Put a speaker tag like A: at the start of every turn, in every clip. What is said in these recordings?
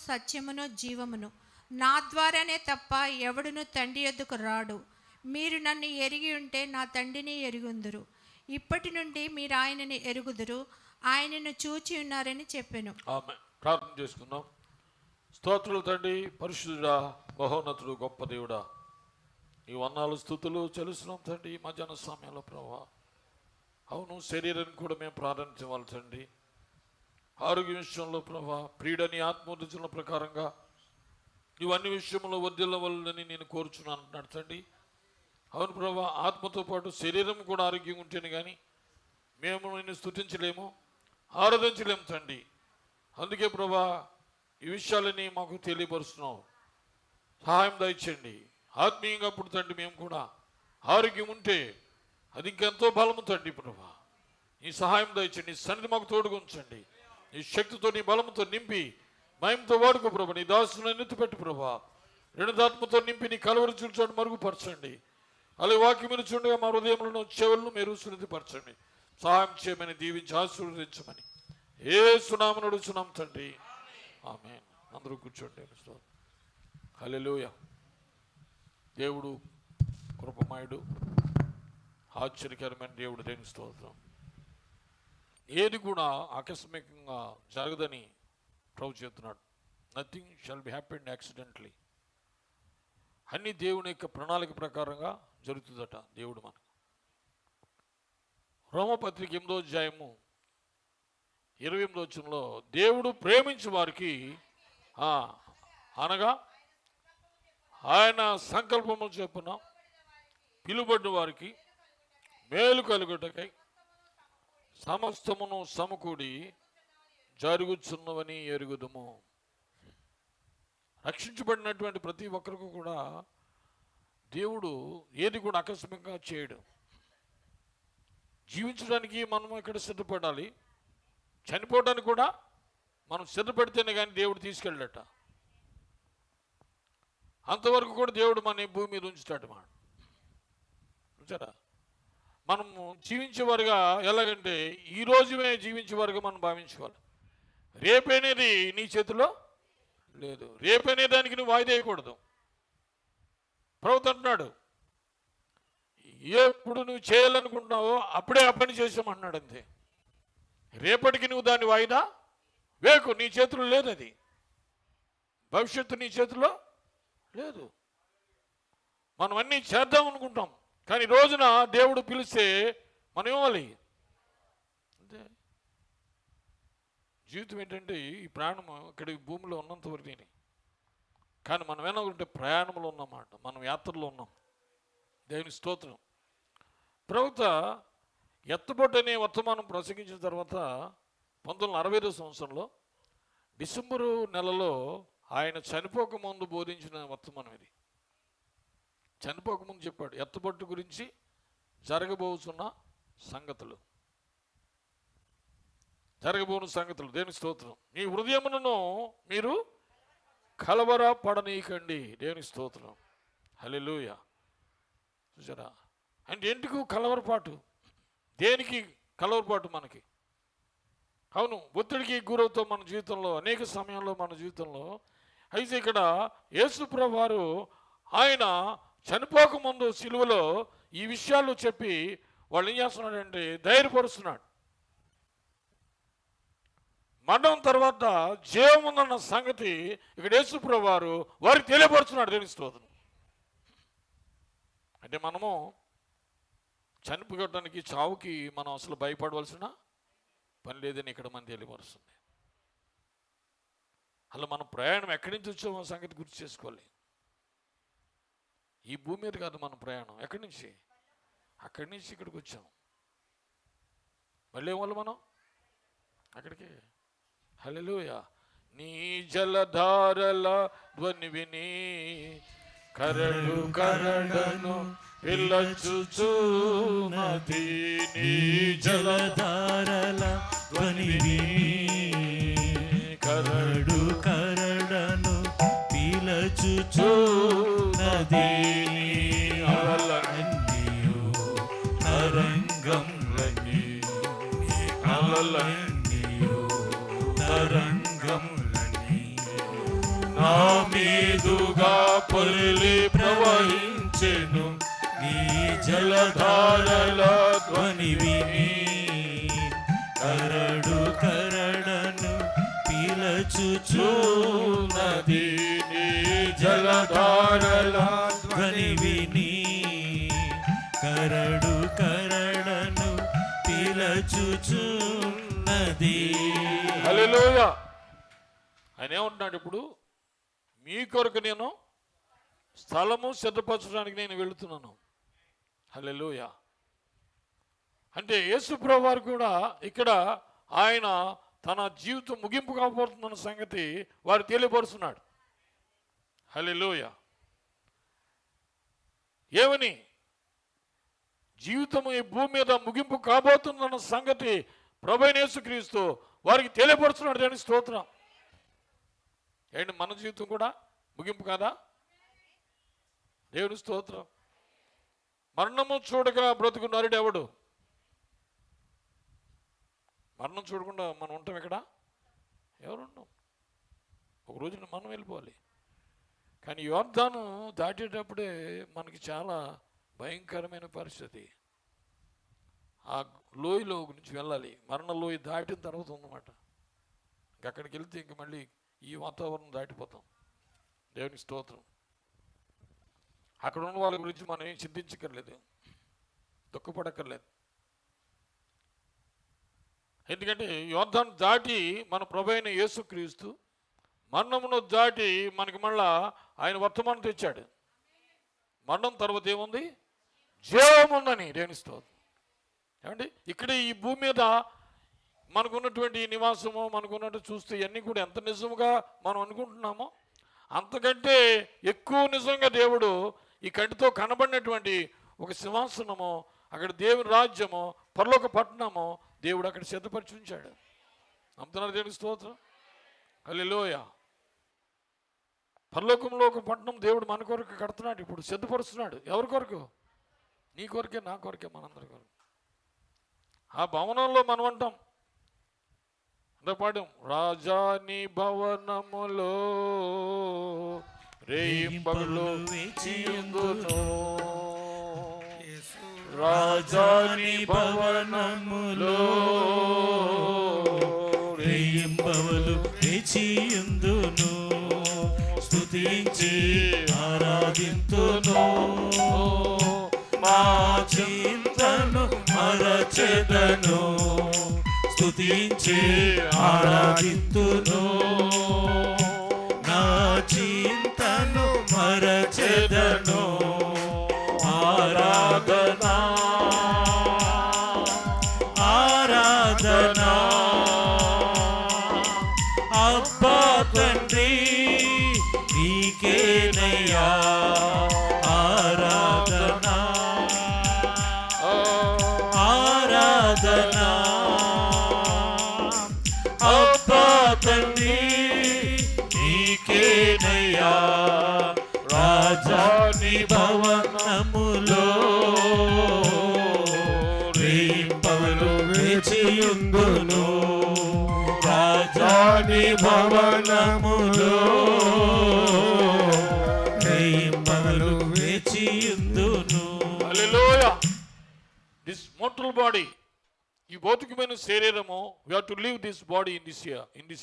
A: సత్యమును జీవమును. నా ద్వారానే తప్ప ఎవడును తండ్రి యొద్దకు రాడు. మీరు నన్ను ఎరిగి ఉంటే నా తండ్రిని ఎరుగుందురు. ఇప్పటి నుండి మీరు ఆయనని ఎరుగుదురు, ఆయనను చూచి ఉన్నారని చెప్పాను.
B: ఆమేన్. ప్రార్థన చేసుకుందాం. స్తోత్రులు తండ్రి, పరిశుద్ధుడా, మహోన్నతుడు, గొప్ప దేవుడా, ఈ వందనాలు స్తుతులు చెల్లిస్తున్నాం తండ్రి. ఈ మధ్యాహ్న సమయంలో ప్రభా, అవును శరీరాన్ని కూడా మేము ప్రార్థించవాలి తండ్రి. ఆరోగ్య విషయంలో ప్రభా, ప్రియుడని ఆత్మోర్జన ప్రకారంగా ఇవన్నీ విషయంలో వర్ధిల్లవల్లని నేను కోరుచున్నాను అంటున్నాడు తండ్రి. అవును ప్రభా, ఆత్మతో పాటు శరీరం కూడా ఆరోగ్యంగా ఉంటేనే కానీ మేము నిన్ను స్తుతించలేము, ఆరాధించలేము తండ్రి. అందుకే ప్రభా, ఈ విషయాలని మాకు తెలియపరుస్తున్నావు. సహాయం దయచేయండి. ఆత్మీయంగా అప్పుడు తండ్రి మేము కూడా ఆరోగ్యం ఉంటే అది ఇంకెంతో బలము తండ్రి. ప్రభా, ఈ సహాయం దయచేయండి. నీ సన్నిధి మాకు తోడుగా ఉంచండి. నీ శక్తితో, నీ బలంతో నింపి మయంతో వాడుకో ప్రభా. నీ దాసులను ఎత్తిపెట్టు ప్రభా. రెండాత్మతో నింపి నీ కలవరి చూచోడు మరుగుపరచండి. అలాగే వాక్యమును చూడగా మా హృదయములను చెవులను మీరు శుద్ధిపరచండి. సహాయం చేయమని దీవించి ఆశీర్వదించమని యేసు నామమున అడుగుచున్నాం తండ్రి. ఆమేన్. అందరూ కూర్చోండి. హల్లెలూయా. దేవుడు కృపమయుడు, ఆశ్చర్యకరమైన దేవుడు. దేవుని స్తోత్రం. ఏది కూడా ఆకస్మికంగా జరగదని ప్రభు చెప్తున్నాడు. Nothing shall be happened accidentally. అన్ని దేవుని యొక్క ప్రణాళిక ప్రకారంగా జరుగుతుందట. దేవుడు మనకు రోమపత్రిక 8వ అధ్యాయము 28వ వచనంలో దేవుడు ప్రేమించు వారికి అనగా ఆయన సంకల్పము చొప్పున పిలువబడ్డ వారికి మేలు కలుగుటకై సమస్తమును సమకూడి జరుగుచున్నవని ఎరుగుదుము. రక్షించబడినటువంటి ప్రతి ఒక్కరికి కూడా దేవుడు ఏది కూడా ఆకస్మికంగా చేయడు. జీవించడానికి మనం ఇక్కడ సిద్ధపడాలి, చనిపోవడానికి కూడా మనం సిద్ధపడితేనే కానీ దేవుడు తీసుకెళ్ళట. అంతవరకు కూడా దేవుడు మన భూమి మీద ఉంచుతాడు. మాట చూసారా, మనము జీవించేవారుగా ఎలాగంటే ఈ రోజుమే జీవించేవారుగా మనం భావించుకోవాలి. రేపనేది నీ చేతిలో లేదు. రేపనే దానికి నువ్వు వాయిదా వేయకూడదు. ప్రభుత్వం అంటున్నాడు, ఎప్పుడు నువ్వు చేయాలనుకుంటున్నావో అప్పుడే ఆ పని చేసామన్నాడు. అంతే. రేపటికి నువ్వు దాన్ని వాయిదా వేకు. నీ చేతిలో లేదు. అది భవిష్యత్తు నీ చేతిలో లేదు. మనం అన్నీ చేద్దాం అనుకుంటాం, కానీ రోజున దేవుడు పిలిస్తే మనం ఇవ్వాలి. అంతే. జీవితం ఏంటంటే ఈ ప్రాణము ఇక్కడ భూమిలో ఉన్నంతవరకు, కానీ మనం ఏమనుకుంటే ప్రయాణంలో ఉన్నమాట, మనం యాత్రలో ఉన్నాం. దేవుని స్తోత్రం. ప్రవక్త ఎత్తబొట్టు అనే వర్తమానం ప్రసంగించిన తర్వాత 1965 సంవత్సరంలో డిసెంబరు నెలలో ఆయన చనిపోకముందు బోధించిన వర్తమానం ఇది. చనిపోకముందు చెప్పాడు ఎత్తబొట్టు గురించి జరగబోతున్న సంగతులు. దేవుని స్తోత్రం. మీ హృదయములను మీరు కలవర పడనీయకండి. దేవుని స్తోత్రం. హల్లెలూయా. చూసారా, అంటే ఎందుకు కలవరపాటు? దేనికి కలవరపాటు మనకి? అవును, ఒత్తిడికి గురవుతాం మన జీవితంలో, అనేక సమయంలో మన జీవితంలో. అయితే ఇక్కడ యేసుప్రభువు వారు ఆయన చనిపోకముందు సిలువలో ఈ విషయాలు చెప్పి వాళ్ళు ఏం చేస్తున్నాడంటే ధైర్యపరుస్తున్నాడు. మరణం తర్వాత జీవం ఉందన్న సంగతి ఇక్కడ యేసుప్రభువు వారు వారికి తెలియపరుస్తున్నాడు. దేవుని స్తోత్రం. అంటే మనము చనిపోవడానికి, చావుకి మనం అసలు భయపడవలసిన పని లేదని ఇక్కడ మనం తెలియపరుస్తుంది. అలా మనం ప్రయాణం ఎక్కడి నుంచి వచ్చామో సంగతి గుర్తు చేసుకోవాలి. ఈ భూమి మీద కాదు మన ప్రయాణం. ఎక్కడి నుంచి? అక్కడి నుంచి ఇక్కడికి వచ్చాం. మళ్ళీ ఏమో మనం అక్కడికి. హల్లెలూయా. నీ జలధారల ధ్వని విని కరడు కరడను పిల్లచుచున్నది. నీ
C: జలధారల ధ్వని విని కరడు కరడను పిలచుచున్నది. అలలన్నీయు తరంగములని అలలన్నీయు తరంగములని పొరలి ప్రవహించెను నీ జలధారల ధ్వని విని కరడు కరడను పిలచుచున్నది నీ జలధారల ధ్వని విని కరడు కరడను పిలచుచున్నది.
B: హల్లెలూయా. ఆయన ఏమంటున్నాడు ఇప్పుడు? మీ కొరకు నేను స్థలము సిద్ధపరచడానికి నేను వెళుతున్నాను. హల్లెలూయా. అంటే యేసు ప్రభువు వారు కూడా ఇక్కడ ఆయన తన జీవితం ముగింపు కాబోతున్న సంగతి వారు తెలియపరుస్తున్నాడు. హల్లెలూయా. ఏమని? జీవితం ఈ భూమి మీద ముగింపు కాబోతున్న సంగతి ప్రభువైన యేసుక్రీస్తు వారికి తెలియపరుస్తున్నాడు. దాని స్తోత్రం. ఏంటి, మన జీవితం కూడా ముగింపు కాదా? దేవుని స్తోత్రం. మరణము చూడగా బ్రతుకు నరుడు ఎవడు? మరణం చూడకుండా మనం ఉంటాం ఇక్కడ? ఎవరున్నాం? ఒక రోజున మనం వెళ్ళిపోవాలి. కానీ యోర్దాను దాటేటప్పుడే మనకి చాలా భయంకరమైన పరిస్థితి. ఆ లోయలో గురించి వెళ్ళాలి. మరణ లోయ దాటిన తర్వాత ఉందన్నమాట. అక్కడికి వెళ్తే ఇంక మళ్ళీ ఈ వాతావరణం దాటిపోతాం. దేవుని స్తోత్రం. అక్కడ ఉన్న వాళ్ళ గురించి మనం ఏం చింతించక్కర్లేదు, దుఃఖపడక్కర్లేదు. ఎందుకంటే యోర్దాను దాటి మన ప్రభువైన యేసుక్రీస్తు మరణమును దాటి మనకి మళ్ళా ఆయన వర్తమానం తెచ్చాడు. మరణం తర్వాత ఏముంది? జీవం ఉందని. దేవుని స్తోత్రం. ఏమండి, ఇక్కడ ఈ భూమి మీద మనకున్నటువంటి నివాసము, మనకున్నట్టు చూస్తే ఇవన్నీ కూడా ఎంత నిజముగా మనం అనుకుంటున్నామో అంతకంటే ఎక్కువ నిజంగా దేవుడు ఈ కంటితో కనబడినటువంటి ఒక సింహాసనము, అక్కడ దేవుని రాజ్యము, పరలోక పట్టణము దేవుడు అక్కడ సిద్ధపరిచి ఉంచాడు. నమ్ముతున్నారు? దేవుని స్తోత్రం. హల్లెలూయా. పరలోకంలో ఒక పట్టణం దేవుడు మన కొరకు కడుతున్నాడు, ఇప్పుడు సిద్ధపరుస్తున్నాడు. ఎవరి కొరకు? నీ కొరకే, నా కొరకే, మనందరి కొరకు. ఆ భవనంలో మనం అంటాం, పాఠం, రాజాని భవనములో రేయింపగలు వేచియుందును,
C: రాజాని భవనములో రేయింపగలు వేచియుందును, స్తుతించి ఆరాధింతును, మా చింతను మరచెదను, స్తుతించి ఆరాధింతును, నా చింతను మరచెదను, ఆరాధనా ఆరాధనా అబ్బా తండ్రి నీకేనయ్యా ఆరాధనా ఆరాధనా అబ్బా తండ్రి నీకేనయ్యా, రాజాని భవనములో రేయింపగలు వేచియుందును, రాజాని భవనములో రేయింపగలు వేచియుందును.
B: హల్లెలూయా. దిస్ మోర్టల్ బాడీ, ఈ భౌతికమైన శరీరము, we have to leave this body in this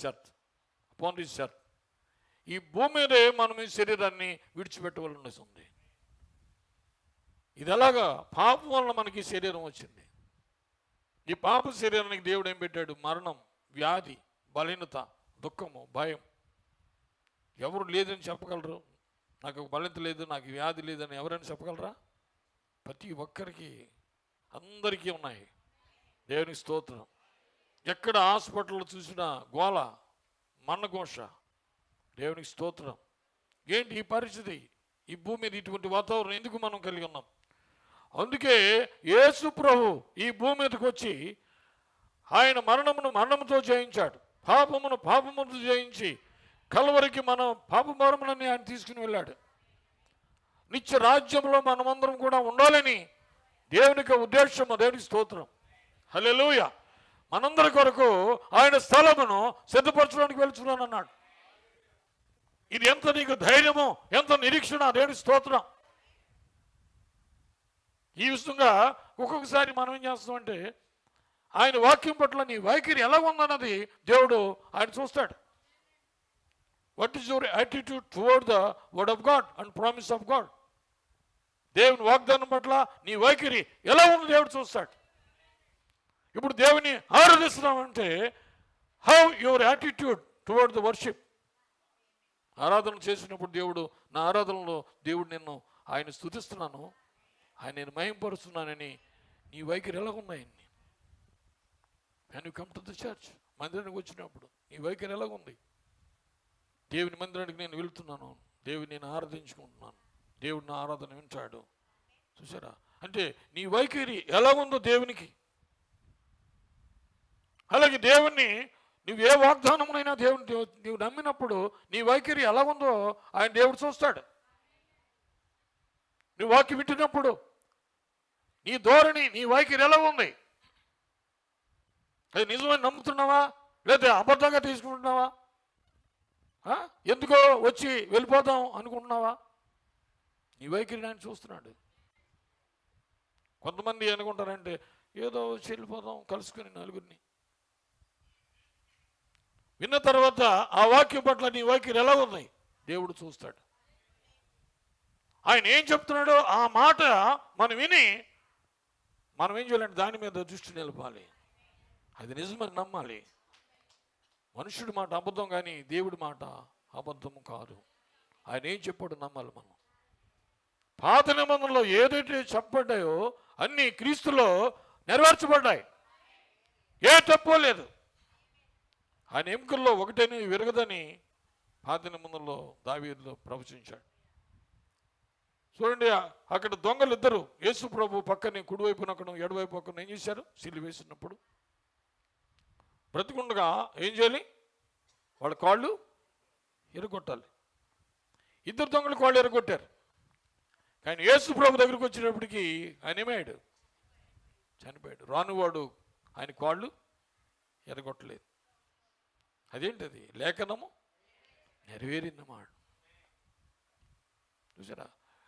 B: earth, upon this earth. ఈ భూమి మీదే మనం ఈ శరీరాన్ని విడిచిపెట్టవలసి ఉంది. ఇది ఎలాగా? పాపం వలన మనకి శరీరం వచ్చింది. ఈ పాప శరీరానికి దేవుడు ఏం పెట్టాడు? మరణం, వ్యాధి, బలహీనత, దుఃఖము, భయం. ఎవరు లేదని చెప్పగలరు? నాకు బలహీనత లేదు, నాకు వ్యాధి లేదని ఎవరైనా చెప్పగలరా? ప్రతి ఒక్కరికి, అందరికీ ఉన్నాయి. దేవుని స్తోత్రం. ఎక్కడ హాస్పిటల్లో చూసినా గోల, మన్నఘోష. దేవునికి స్తోత్రం. ఏంటి ఈ పరిస్థితి? ఈ భూమి మీద ఇటువంటి వాతావరణం ఎందుకు మనం కలిగి ఉన్నాం? అందుకే యేసు ప్రభు ఈ భూమి మీదకి వచ్చి ఆయన మరణముతో జయించాడు, పాపముతో జయించి కల్వరికి మన పాపభారములని ఆయన తీసుకుని వెళ్ళాడు. నిత్య రాజ్యంలో మనమందరం కూడా ఉండాలని దేవునికి ఉద్దేశము. దేవునికి స్తోత్రం. హల్లెలూయా. మనందరి కొరకు ఆయన స్థలమును సిద్ధపరచడానికి వెళ్తున్నాను అన్నాడు. ఇది ఎంత నీకు ధైర్యమో, ఎంత నిరీక్షణ, దేవుని స్తోత్రం. ఈ విధంగా ఒక్కొక్కసారి మనం ఏం చేస్తామంటే ఆయన వాక్యం పట్ల నీ వైఖరి ఎలా ఉందన్నది దేవుడు ఆయన చూస్తాడు. What is your attitude towards the word of God and promise of God? దేవుని వాగ్దానం పట్ల నీ వైఖరి ఎలా ఉంది దేవుడు చూస్తాడు. ఇప్పుడు దేవుని ఆరాధిస్తున్నామంటే how your attitude towards the worship. ఆరాధన చేసినప్పుడు దేవుడు, నా ఆరాధనలో దేవుడు నిన్ను ఆయన స్తుతిస్తున్నాను, ఆయన నేను మహింపరుస్తున్నానని నీ వైఖరి ఎలా ఉన్నాయని. And you come to the church, మందిరానికి వచ్చినప్పుడు నీ వైఖరి ఎలాగుంది? దేవుని మందిరానికి నేను వెళ్తున్నాను, దేవుని నేను ఆరాధించుకుంటున్నాను, దేవుడు నా ఆరాధన వింటాడు. చూసారా? అంటే నీ వైఖరి ఎలా ఉందో దేవునికి. అలాగే దేవుణ్ణి నువ్వు ఏ వాగ్దానమునైనా దేవుని నువ్వు నమ్మినప్పుడు నీ వైఖరి ఎలా ఉందో ఆయన దేవుడు చూస్తాడు. నువ్వు వాక్యం వింటున్నప్పుడు నీ ధోరణి, నీ వైఖరి ఎలా ఉంది? అది నిజమని నమ్ముతున్నావా, లేదా అబద్ధంగా తీసుకుంటున్నావా? ఎందుకో వచ్చి వెళ్ళిపోదాం అనుకుంటున్నావా? నీ వైఖరిని ఆయన చూస్తున్నాడు. కొంతమంది అనుకుంటారంటే ఏదో వచ్చి వెళ్ళిపోదాం కలుసుకుని నలుగురిని. విన్న తర్వాత ఆ వాక్యం పట్ల నీ వైఖరి ఎలా ఉన్నాయి దేవుడు చూస్తాడు. ఆయన ఏం చెప్తున్నాడో ఆ మాట మనం విని మనం ఏం చేయాలంటే దాని మీద దృష్టి నిలపాలి. అది నిజమని నమ్మాలి. మనుషుడి మాట అబద్ధం, కానీ దేవుడి మాట అబద్ధము కాదు. ఆయన ఏం చెప్పాడు నమ్మాలి మనం. పాత నిబంధనలో ఏదైతే చెప్పబడ్డాయో అన్నీ క్రీస్తులో నెరవేర్చబడ్డాయి. ఏ తప్పు లేదు. ఆయన ఎముకల్లో ఒకటేని విరగదని పాత నిబంధనలో దావీదులో ప్రవచించాడు. చూడండి, అక్కడ దొంగలు ఇద్దరు యేసు ప్రభు పక్కనే కుడివైపున ఎడవైపు పక్కన ఏం చేశారు? సిలువ వేసినప్పుడు బ్రతికుండగా ఏం చేయాలి? వాళ్ళ కాళ్ళు ఎరగొట్టాలి. ఇద్దరు దొంగలు కాళ్ళు ఎరగొట్టారు. కానీ యేసు ప్రభు దగ్గరికి వచ్చినప్పటికీ ఆయన ఏమయ్యాడు? చనిపోయాడు. రానువాడు ఆయన కాళ్ళు ఎరగొట్టలేదు. అదేంటది? లేఖనము నెరవేరినమాట. చూసారా?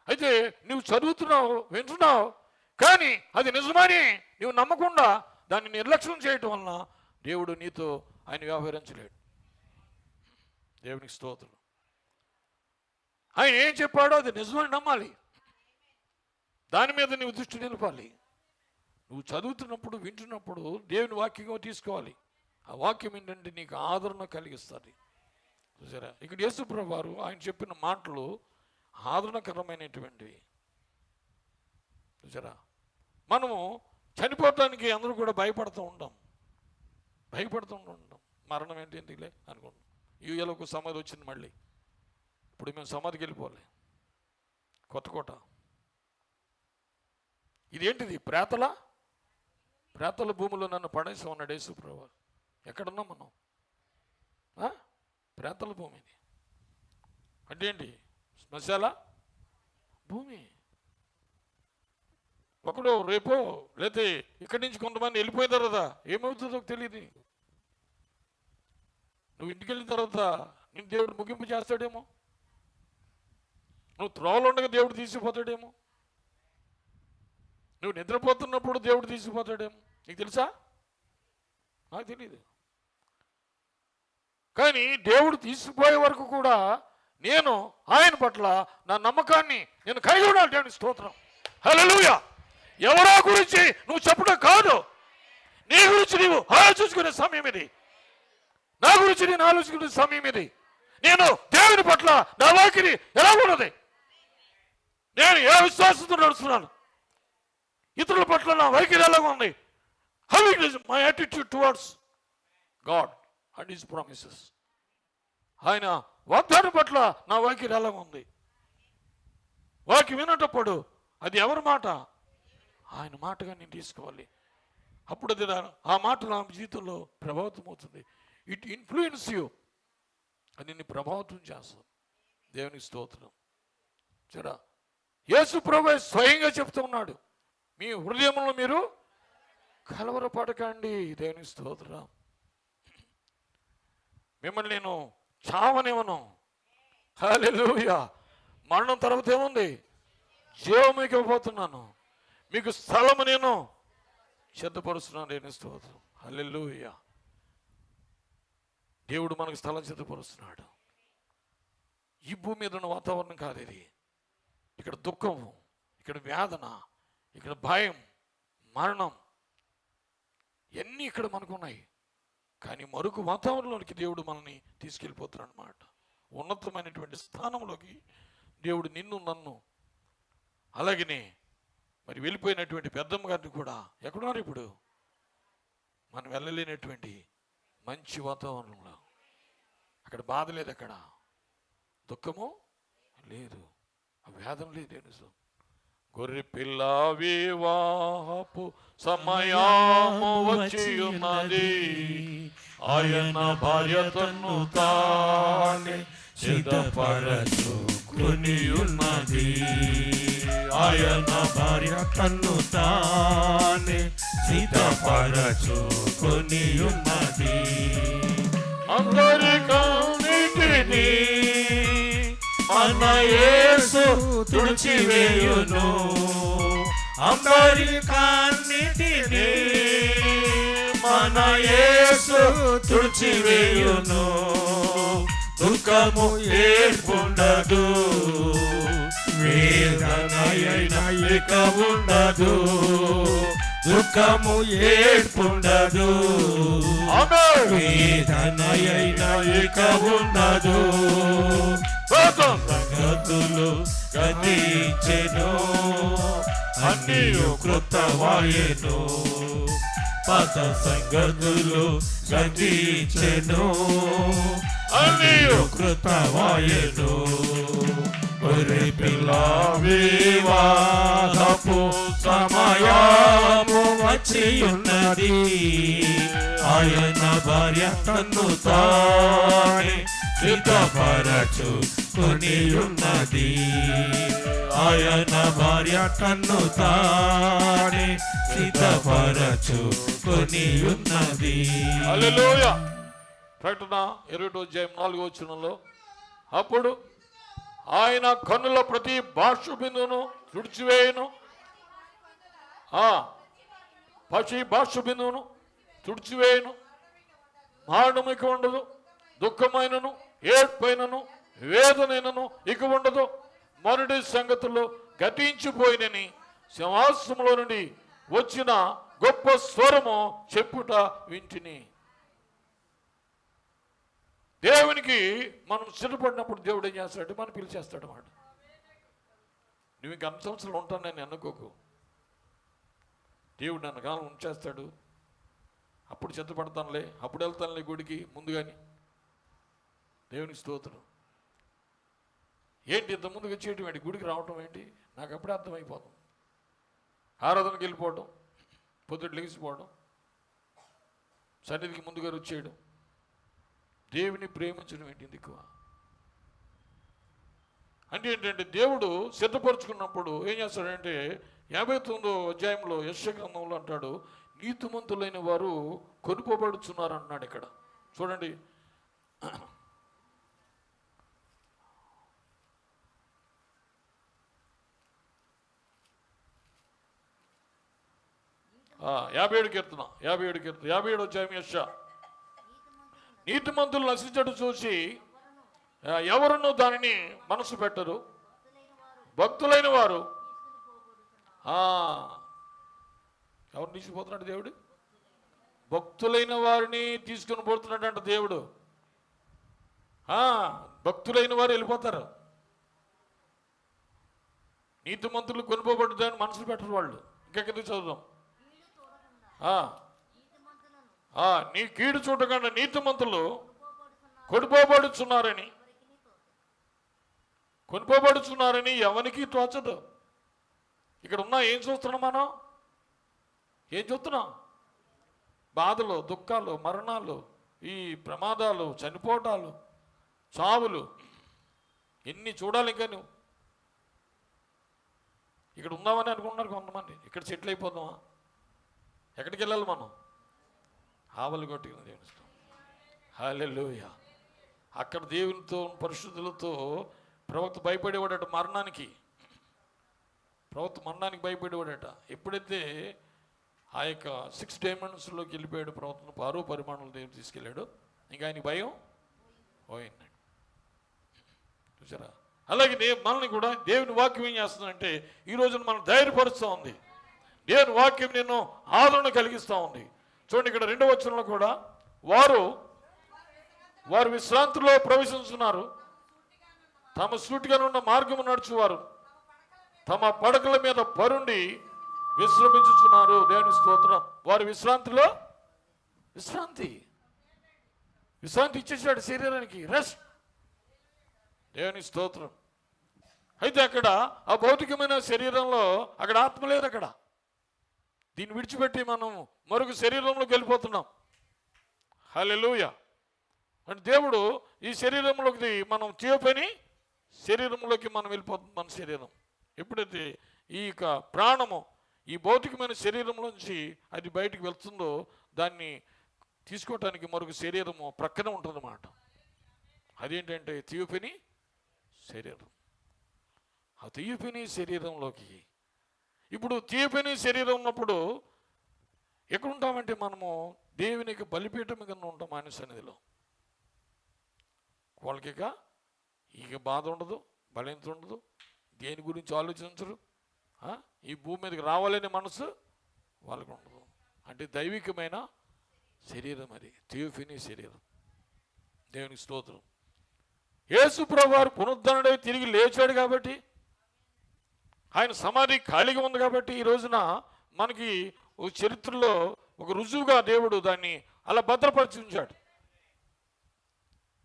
B: అయితే నువ్వు చదువుతున్నావు, వింటున్నావు, కానీ అది నిజమని నువ్వు నమ్మకుండా దాన్ని నిర్లక్ష్యం చేయటం వలన దేవుడు నీతో ఆయన వ్యవహరించలేడు. దేవునికి స్తోత్రం. ఆయన ఏం చెప్పాడో అది నిజమని నమ్మాలి. దాని మీద నువ్వు దృష్టి నిలపాలి. నువ్వు చదువుతున్నప్పుడు, వింటున్నప్పుడు దేవుని వాక్యంగా తీసుకోవాలి. ఆ వాక్యం ఏంటంటే నీకు ఆదరణ కలిగిస్తుంది. చూసారా? ఇక్కడ యేసుప్రభు వారు ఆయన చెప్పిన మాటలు ఆదరణకరమైనటువంటివి. చూసారా? మనము చనిపోవటానికి అందరూ కూడా భయపడుతూ ఉంటాం. మరణం ఏంటి ఎందుకులే అనుకుంటాం. యూఏలోకి సమాధి వచ్చింది మళ్ళీ. ఇప్పుడు మేము సమాధికి వెళ్ళిపోలే. కొత్తకోట ఇదేంటిది? ప్రేతల భూమిలో నన్ను పడేసి ఉన్నాడు యేసుప్రభు. ఎక్కడున్నాం మనం? ప్రేతల భూమి. అంటే ఏంటి? శ్మశాల భూమి. ఒకడు రేపో లేతే ఇక్కడి నుంచి కొంతమంది వెళ్ళిపోయిన తర్వాత ఏమవుతుందో తెలియదు. నువ్వు ఇంటికి వెళ్ళిన తర్వాత నేను దేవుడు ముగింపు చేస్తాడేమో. నువ్వు త్రోవలో ఉండగా దేవుడు తీసుకుపోతాడేమో. నువ్వు నిద్రపోతున్నప్పుడు దేవుడు తీసుకుపోతాడేమో. నీకు తెలుసా? నాకు తెలియదు. కానీ దేవుడు తీసుకుపోయే వరకు కూడా నేను ఆయన పట్ల నా నమ్మకాన్ని నేను కలిగి ఉండాలి. దేవుని స్తోత్రం. హల్లెలూయా. ఎవరో గురించి నువ్వు చెప్పడం కాదు, నీ గురించి నీవు ఆలోచించుకునే సమయం ఇది. నా గురించి నేను ఆలోచించుకునే సమయం ఇది. నేను దేవుని పట్ల నా వైఖరి ఎలా ఉన్నది? నేను ఏ విశ్వాసంతో నడుస్తున్నాను? ఇతరుల పట్ల నా వైఖరి ఎలా ఉంది? How it is my attitude towards God and his promises. ఆయన వాగ్దానం పట్ల నా వైఖరి ఎలా ఉంది? వాక్యం వినేటప్పుడు అది ఎవరి మాట? ఆయన మాటగా నేను తీసుకోవాలి. అప్పుడు అది ఆ మాట నా జీవితంలో ప్రభావితం అవుతుంది. It influence you. అది నిన్ను ప్రభావితం చేస్తుంది. దేవునికి స్తోత్రం. సరే, యేసు ప్రభువే స్వయంగా చెప్తూ ఉన్నాడు, మీ హృదయంలో మీరు కలవరపడకండి. దేవునికి స్తోత్రం. మిమ్మల్ని నేను చావనివ్వను, హల్లెలూయా. మరణం తర్వాత ఏముంది? జీవం మీకు ఇవ్వబోతున్నాను, మీకు స్థలము నేను సిద్ధపరుస్తున్నాను. నేను స్తోత్రం. హల్లెలూయా. దేవుడు మనకు స్థలం సిద్ధపరుస్తున్నాడు. ఈ భూమి మీద ఉన్న వాతావరణం కాదు ఇది. ఇక్కడ దుఃఖం, ఇక్కడ వేదన, ఇక్కడ భయం, మరణం ఇవన్నీ ఇక్కడ మనకు ఉన్నాయి. కానీ మరొక వాతావరణంలోకి దేవుడు మనల్ని తీసుకెళ్ళిపోతున్నాడు అన్నమాట. ఉన్నతమైనటువంటి స్థానంలోకి దేవుడు నిన్ను నన్ను, అలాగనే మరి వెళ్ళిపోయినటువంటి పెద్దమ్మ గారిని కూడా ఎక్కడున్నారు ఇప్పుడు? మనం వెళ్ళలేనటువంటి మంచి వాతావరణంలో. అక్కడ బాధ లేదు, అక్కడ దుఃఖము లేదు, వేదన లేదు. గొర్రె పిల్ల వివాహపు సమయము వచ్చి ఉన్నది, ఆయన భార్య తన్ను తానే
C: సిద్ధపరచుకొని ఉన్నది. ఆయన భార్య తన్ను తానే సిద్ధపరచుకొని ఉన్నది.
B: అందరికన్నిటినీ
C: మన యేసు తుడిచివేయును. అందరికన్నిటినీ మన యేసు తుడిచివేయును. దుఃఖము ఏర్పుండదు, వేదనయైన ఇక ఉండదు. దుఃఖము ఏర్పుండదు, వేదనయైన ఇక ఉండదు. సంగతులు గతించెను, అన్నీ కృతవాయెను. పాత సంగతులు గతించెను, అన్నీ కృతవాయెను. గొర్రె పిల్ల వివాహపు సమయము వచ్చి ఉన్నది. ఆయన భార్య తన్ను తానే సిద్ధపరచుకొని ఉన్నది. ఆయన భార్య తన్ను తానే సిద్ధపరచుకొని ఉన్నది.
B: హల్లెలూయా. ప్రకటన 20:4 అప్పుడు ఆయన కన్నుల ప్రతి భాష బిందును తుడిచివేయును. ప్రతి భాష బిందువును తుడిచివేయును. మరణం ఇక ఉండదు, దుఃఖమైనను ఏడ్పైనను వేదనైనను ఇక ఉండదు. మొదటి సంగతుల్లో గతించిపోయినని సింహాసనంలో నుండి వచ్చిన గొప్ప స్వరము చెప్పుట వింటిని. దేవునికి మనం సిద్ధపడినప్పుడు దేవుడు ఏం చేస్తాడు? మనం పిలిచేస్తాడు అన్నమాట. నువ్వు ఇంక అన్ని సంవత్సరాలు ఉంటాను నేను అనుకోకు. దేవుడు నన్ను కాలం ఉంచేస్తాడు, అప్పుడు సిద్ధపడతానులే, అప్పుడు వెళ్తానులే గుడికి ముందుగాని. దేవునికి స్తోత్రం. ఏంటి ఇంత ముందుగా చేయటం ఏంటి? గుడికి రావటం ఏంటి? నాకు అప్పుడే అర్థమైపోతాం. ఆరాధనకి వెళ్ళిపోవడం, పొద్దుట లెగిసిపోవడం, సన్నిధికి ముందుగా వచ్చేయడం. దేవుని ప్రేమించడం ఏంటి ఎక్కువ? అంటే ఏంటంటే దేవుడు సిద్ధపరచుకున్నప్పుడు ఏం చేస్తాడంటే 59వ అధ్యాయంలో యెషయా గ్రంథంలో అంటాడు, నీతిమంతులైన వారు కొనుకోబడుచున్నారు అన్నాడు. ఇక్కడ చూడండి, 57 కీర్తన 57 అధ్యాయం యెషయా. నీతిమంతులు నశించడం చూసి ఎవరునూ దానిని మనసు పెట్టరు. భక్తులైన వారు ఎవరు తీసుకుపోతున్నాడు దేవుడు? భక్తులైన వారిని తీసుకుని పోతున్నాడంట దేవుడు. భక్తులైన వారు వెళ్ళిపోతారు. నీతిమంతులు కొనుకోబడ్డాన్ని మనసు పెట్టరు వాళ్ళు. ఇంకెక్కడికి చదువుదాం. నీ కీడు చూడకుండా నీతిమంతులు కొనుకోబడుచున్నారని ఎవరికి తోచదు. ఇక్కడ ఉన్నా ఏం చూస్తున్నాం మనం? ఏం చూస్తున్నాం? బాధలు, దుఃఖాలు, మరణాలు, ఈ ప్రమాదాలు, చనిపోవటాలు, చావులు, ఎన్ని చూడాలి ఇంకా నువ్వు? ఇక్కడ ఉందామని అనుకుంటున్నారు కొంతమంది. ఇక్కడ సెటిల్ అయిపోదామా? ఎక్కడికి వెళ్ళాలి మనం? ఆవలు కొట్టుకుని దేవుని. హల్లెలూయా. అక్కడ దేవునితో పరిశుద్ధులతో ప్రవక్త భయపడేవాడట మరణానికి. ప్రవక్త మరణానికి భయపడేవాడట. ఎప్పుడైతే ఆ యొక్క 6 డైమెన్షన్లోకి వెళ్ళిపోయాడు ప్రవక్తను, 6 పరిమాణంలో దేవుడు తీసుకెళ్ళాడు, ఇంకా ఆయన భయం పోయిందండి. చూసారా? అలాగే మనల్ని కూడా దేవుని వాక్యం ఏం చేస్తుందంటే ఈ రోజున మనం ధైర్యపరుస్తూ ఉంది. దేవుని వాక్యం నేను ఆదరణ కలిగిస్తూ ఉంది. చూడండి, ఇక్కడ 2వ వచనంలో కూడా వారు విశ్రాంతిలో ప్రవేశిస్తున్నారు. తమ సూటిగానున్న మార్గము నడుచువారు తమ పడకల మీద పరుండి విశ్రమించుతున్నారు. దేవుని స్తోత్రం. వారు విశ్రాంతిలో విశ్రాంతి ఇచ్చేసాడు శరీరానికి, రెస్ట్. దేవుని స్తోత్రం. అయితే అక్కడ ఆ భౌతికమైన శరీరంలో అక్కడ ఆత్మ లేదు. అక్కడ దీన్ని విడిచిపెట్టి మనం మరొక శరీరంలోకి వెళ్ళిపోతున్నాం. హల్లెలూయా. అంటే దేవుడు ఈ శరీరంలోకి మనం తీయపని శరీరంలోకి మనం వెళ్ళిపోతుంది. మన శరీరం ఎప్పుడైతే ఈ ప్రాణము ఈ భౌతికమైన శరీరంలోంచి అది బయటికి వెళ్తుందో దాన్ని తీసుకోవటానికి మరొక శరీరము ప్రక్కన ఉంటుందన్నమాట. అదేంటంటే తీయపని శరీరం. ఆ తీయపని శరీరంలోకి ఇప్పుడు తీయపని శరీరం ఉన్నప్పుడు ఎక్కడుంటామంటే మనము దేవునికి బలిపీఠం కింద ఉంటాం. ఆయన సన్నిధిలో వాళ్ళకి ఇక బాధ ఉండదు, బలహీనత ఉండదు, దేని గురించి ఆలోచించరు. ఈ భూమి మీదకి రావాలనే మనసు వాళ్ళకు ఉండదు. అంటే దైవికమైన శరీరం అది, థియోఫనీ శరీరం. దేవునికి స్తోత్రం. యేసు ప్రభువు వారు పునరుద్ధరణై తిరిగి లేచాడు కాబట్టి, ఆయన సమాధి ఖాళీగా ఉంది కాబట్టి ఈ రోజున మనకి ఒక చరిత్రలో ఒక రుజువుగా దేవుడు దాన్ని అలా భద్రపరిచి ఉంచాడు.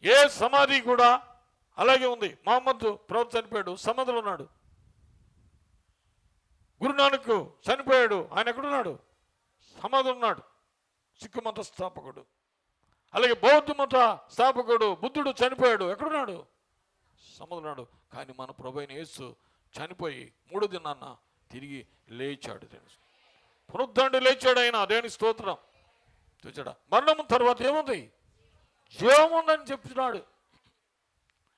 B: ఏ సమాధి కూడా అలాగే ఉంది. మహమ్మద్ ప్రవక్త చనిపోయాడు, సమాధిలో ఉన్నాడు. గురునానక్ చనిపోయాడు, ఆయన ఎక్కడున్నాడు? సమాధిలో ఉన్నాడు. సిక్కు మత స్థాపకుడు. అలాగే బౌద్ధ మత స్థాపకుడు బుద్ధుడు చనిపోయాడు, ఎక్కడున్నాడు? సమాధిలో ఉన్నాడు. కానీ మన ప్రభు అయిన యేసు చనిపోయి 3వ దినాన్న తిరిగి లేచాడు. పునరుద్ధరణి లేచాడు ఆయన. దేవుని స్తోత్రం. చూచాడా? మరణం తర్వాత ఏముంది? జీవం ఉందని చెప్తున్నాడు.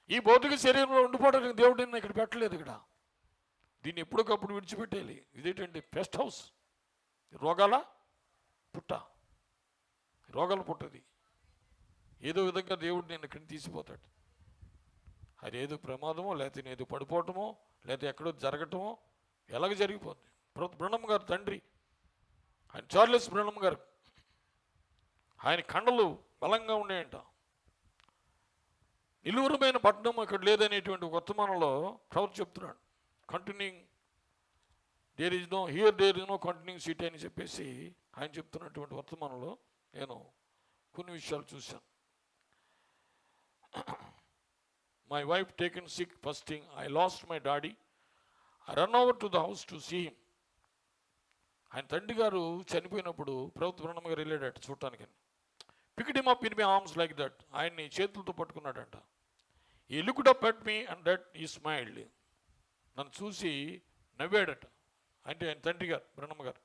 B: ఈ భౌతిక శరీరంలో ఉండిపోవడానికి దేవుడు నిన్ను ఇక్కడ పెట్టలేదు. ఇక్కడ దీన్ని ఎప్పటికప్పుడు విడిచిపెట్టేయాలి. ఇదేంటంటే పెస్ట్ హౌస్, రోగాల పుట్ట, రోగాల పుట్టది. ఏదో విధంగా దేవుడు నేను ఇక్కడిని తీసిపోతాడు. అది ఏదో ప్రమాదమో, లేకపోతే నేను ఏదో పడిపోవటమో, లేకపోతే ఎక్కడో జరగటమో, ఎలాగ జరిగిపోతుంది. బ్రహ్మం గారు తండ్రి, ఆయన చార్లెస్ బ్రహ్మం గారు, ఆయన కండలు బలంగా ఉండేయంట. నిలువురమైన పట్టణం ఇక్కడ లేదనేటువంటి వర్తమానంలో ప్రవక్త చెప్తున్నాడు. Continuing there is no continuing city అని చెప్పేసి ఆయన చెప్తున్నటువంటి వర్తమానంలో నేను కొన్ని విషయాలు చూశాను. My wife taken sick. First thing, I lost my daddy. I run over to the house to see him. ఆయన తండ్రి గారు చనిపోయినప్పుడు ప్రవక్త బ్రహ్మం గారు వెళ్ళాడట చూడటానికి. Picked him up in my arms like that. ఆయన్ని చేతులతో పట్టుకున్నాడంట. He looked up at me and that he smiled. నన్ను చూసి నవ్వాడట. అంటే ఆయన తండ్రి గారు బ్రహ్మం గారు.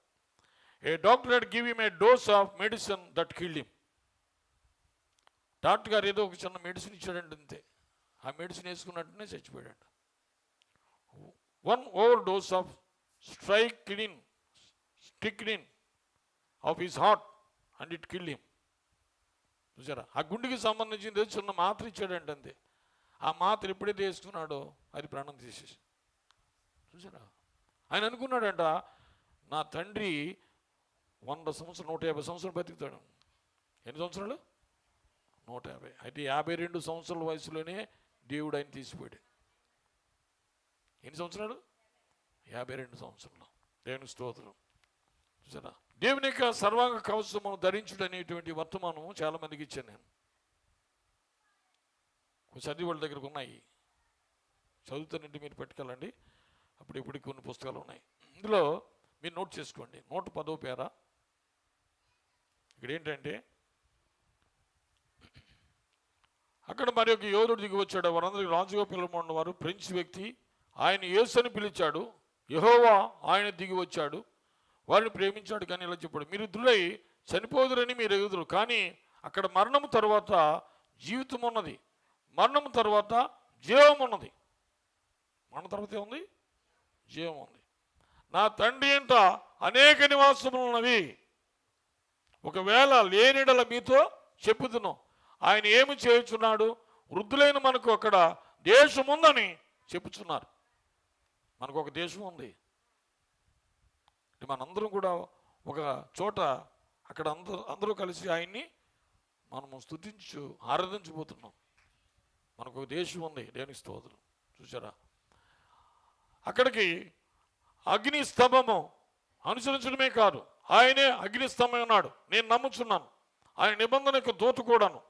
B: A doctor had give him a dose of medicine that killed him. Doctor గారు ఏదో ఒక చిన్న మెడిసిన్ ఇచ్చాడంటే అంతే. ఆ మెడిసిన్ వేసుకున్నట్టునే చచ్చిపోయాడంట. 1 overdose of strychnine of his heart and it killed him. చూసారా? ఆ గుండెకి సంబంధించింది చిన్న మాత్ర ఇచ్చాడంటే అంతే. ఆ మాత్ర ఎప్పుడైతే వేసుకున్నాడో అది ప్రాణం తీసేసి. చూసారా? ఆయన అనుకున్నాడంట, నా తండ్రి 100 సంవత్సరాలు 150 సంవత్సరాలు బతుకుతాడు. ఎన్ని సంవత్సరాలు? 150. అయితే 52 సంవత్సరాల వయసులోనే దేవుడు ఆయన తీసిపోయాడు. ఎన్ని సంవత్సరాలు? 52 సంవత్సరాలు. దేవుని స్తోత్రం. చూసారా? దేవుని యొక్క సర్వాంగ కవచం ధరించుడు అనేటువంటి వర్తమానం చాలా మందికి ఇచ్చాను నేను. కొంచెం చదివి వాళ్ళ దగ్గరకు ఉన్నాయి, చదువుతానంటే మీరు పెట్టుకెళ్ళండి. అప్పుడు ఇప్పుడు కొన్ని పుస్తకాలు ఉన్నాయి. ఇందులో మీరు నోట్ చేసుకోండి. 110వ పేరా. ఇక్కడ ఏంటంటే అక్కడ మరి ఒక యోధుడు దిగి వచ్చాడు. వారందరికీ రాజుగా పిలవమన్న వారు ఫ్రెంచ్ వ్యక్తి. ఆయన యేసు అని పిలిచాడు. యెహోవా ఆయన దిగి వచ్చాడు, వారిని ప్రేమించాడు. కానీ ఇలా చెప్పాడు, మీరు ఇద్దరులై చనిపోదురని మీరు ఎదురు, కానీ అక్కడ మరణం తర్వాత జీవితం ఉన్నది. మరణం తర్వాత జీవం ఉన్నది. మరణం తర్వాత ఏముంది? జీవం ఉంది. నా తండ్రి ఇంట అనేక నివాసములు ఉన్నవి. ఒకవేళ లేనిడల మీతో చెప్పుతున్నాం. ఆయన ఏమి చేయుచున్నాడు? వృద్ధులైన మనకు అక్కడ దేశం ఉందని చెప్పుచున్నారు. మనకు ఒక దేశం ఉంది. మనందరం కూడా ఒక చోట అక్కడ అందరూ కలిసి ఆయన్ని మనము స్తుతించు ఆరాధించబోతున్నాం. మనకు ఒక దేశం ఉంది. దేవునికి స్తోత్రం. చూసారా? అక్కడికి అగ్ని స్తంభము అనుసరించడమే కాదు, ఆయనే అగ్ని స్తంభం ఉన్నాడు. నేను నమ్ముచున్నాను. ఆయన నిబంధనకు దూత కూడాను.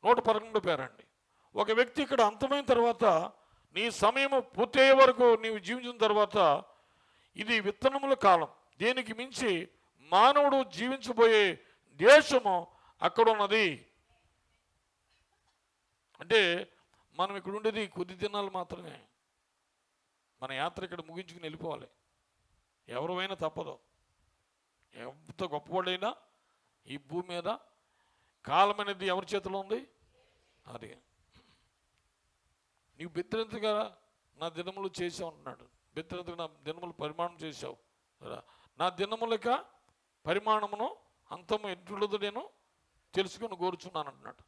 B: 111 పేరండి. ఒక వ్యక్తి ఇక్కడ అంతమైన తర్వాత, నీ సమయము పూర్తయ్యే వరకు నీవు జీవించిన తర్వాత, ఇది విత్తనముల కాలం. దీనికి మించి మానవుడు జీవించబోయే దేశము అక్కడ ఉన్నది. అంటే మనం ఇక్కడ ఉండేది కొద్ది దినాలు మాత్రమే. మన యాత్ర ఇక్కడ ముగించుకుని వెళ్ళిపోవాలి. ఎవరైనా తప్పదు. ఎంత గొప్పవాడైనా ఈ భూమి మీద కాలం అనేది ఎవరి చేతిలో ఉంది? అది. నీవు బెత్తెంతగా నా దినములు చేసావు అంటున్నాడు. బెత్తెంతగా నా దినములు పరిమాణం చేశావు. నా దినములక పరిమాణమును అంతము ఎట్లుండదు నేను తెలుసుకుని కోరుచున్నాను అంటున్నాడు.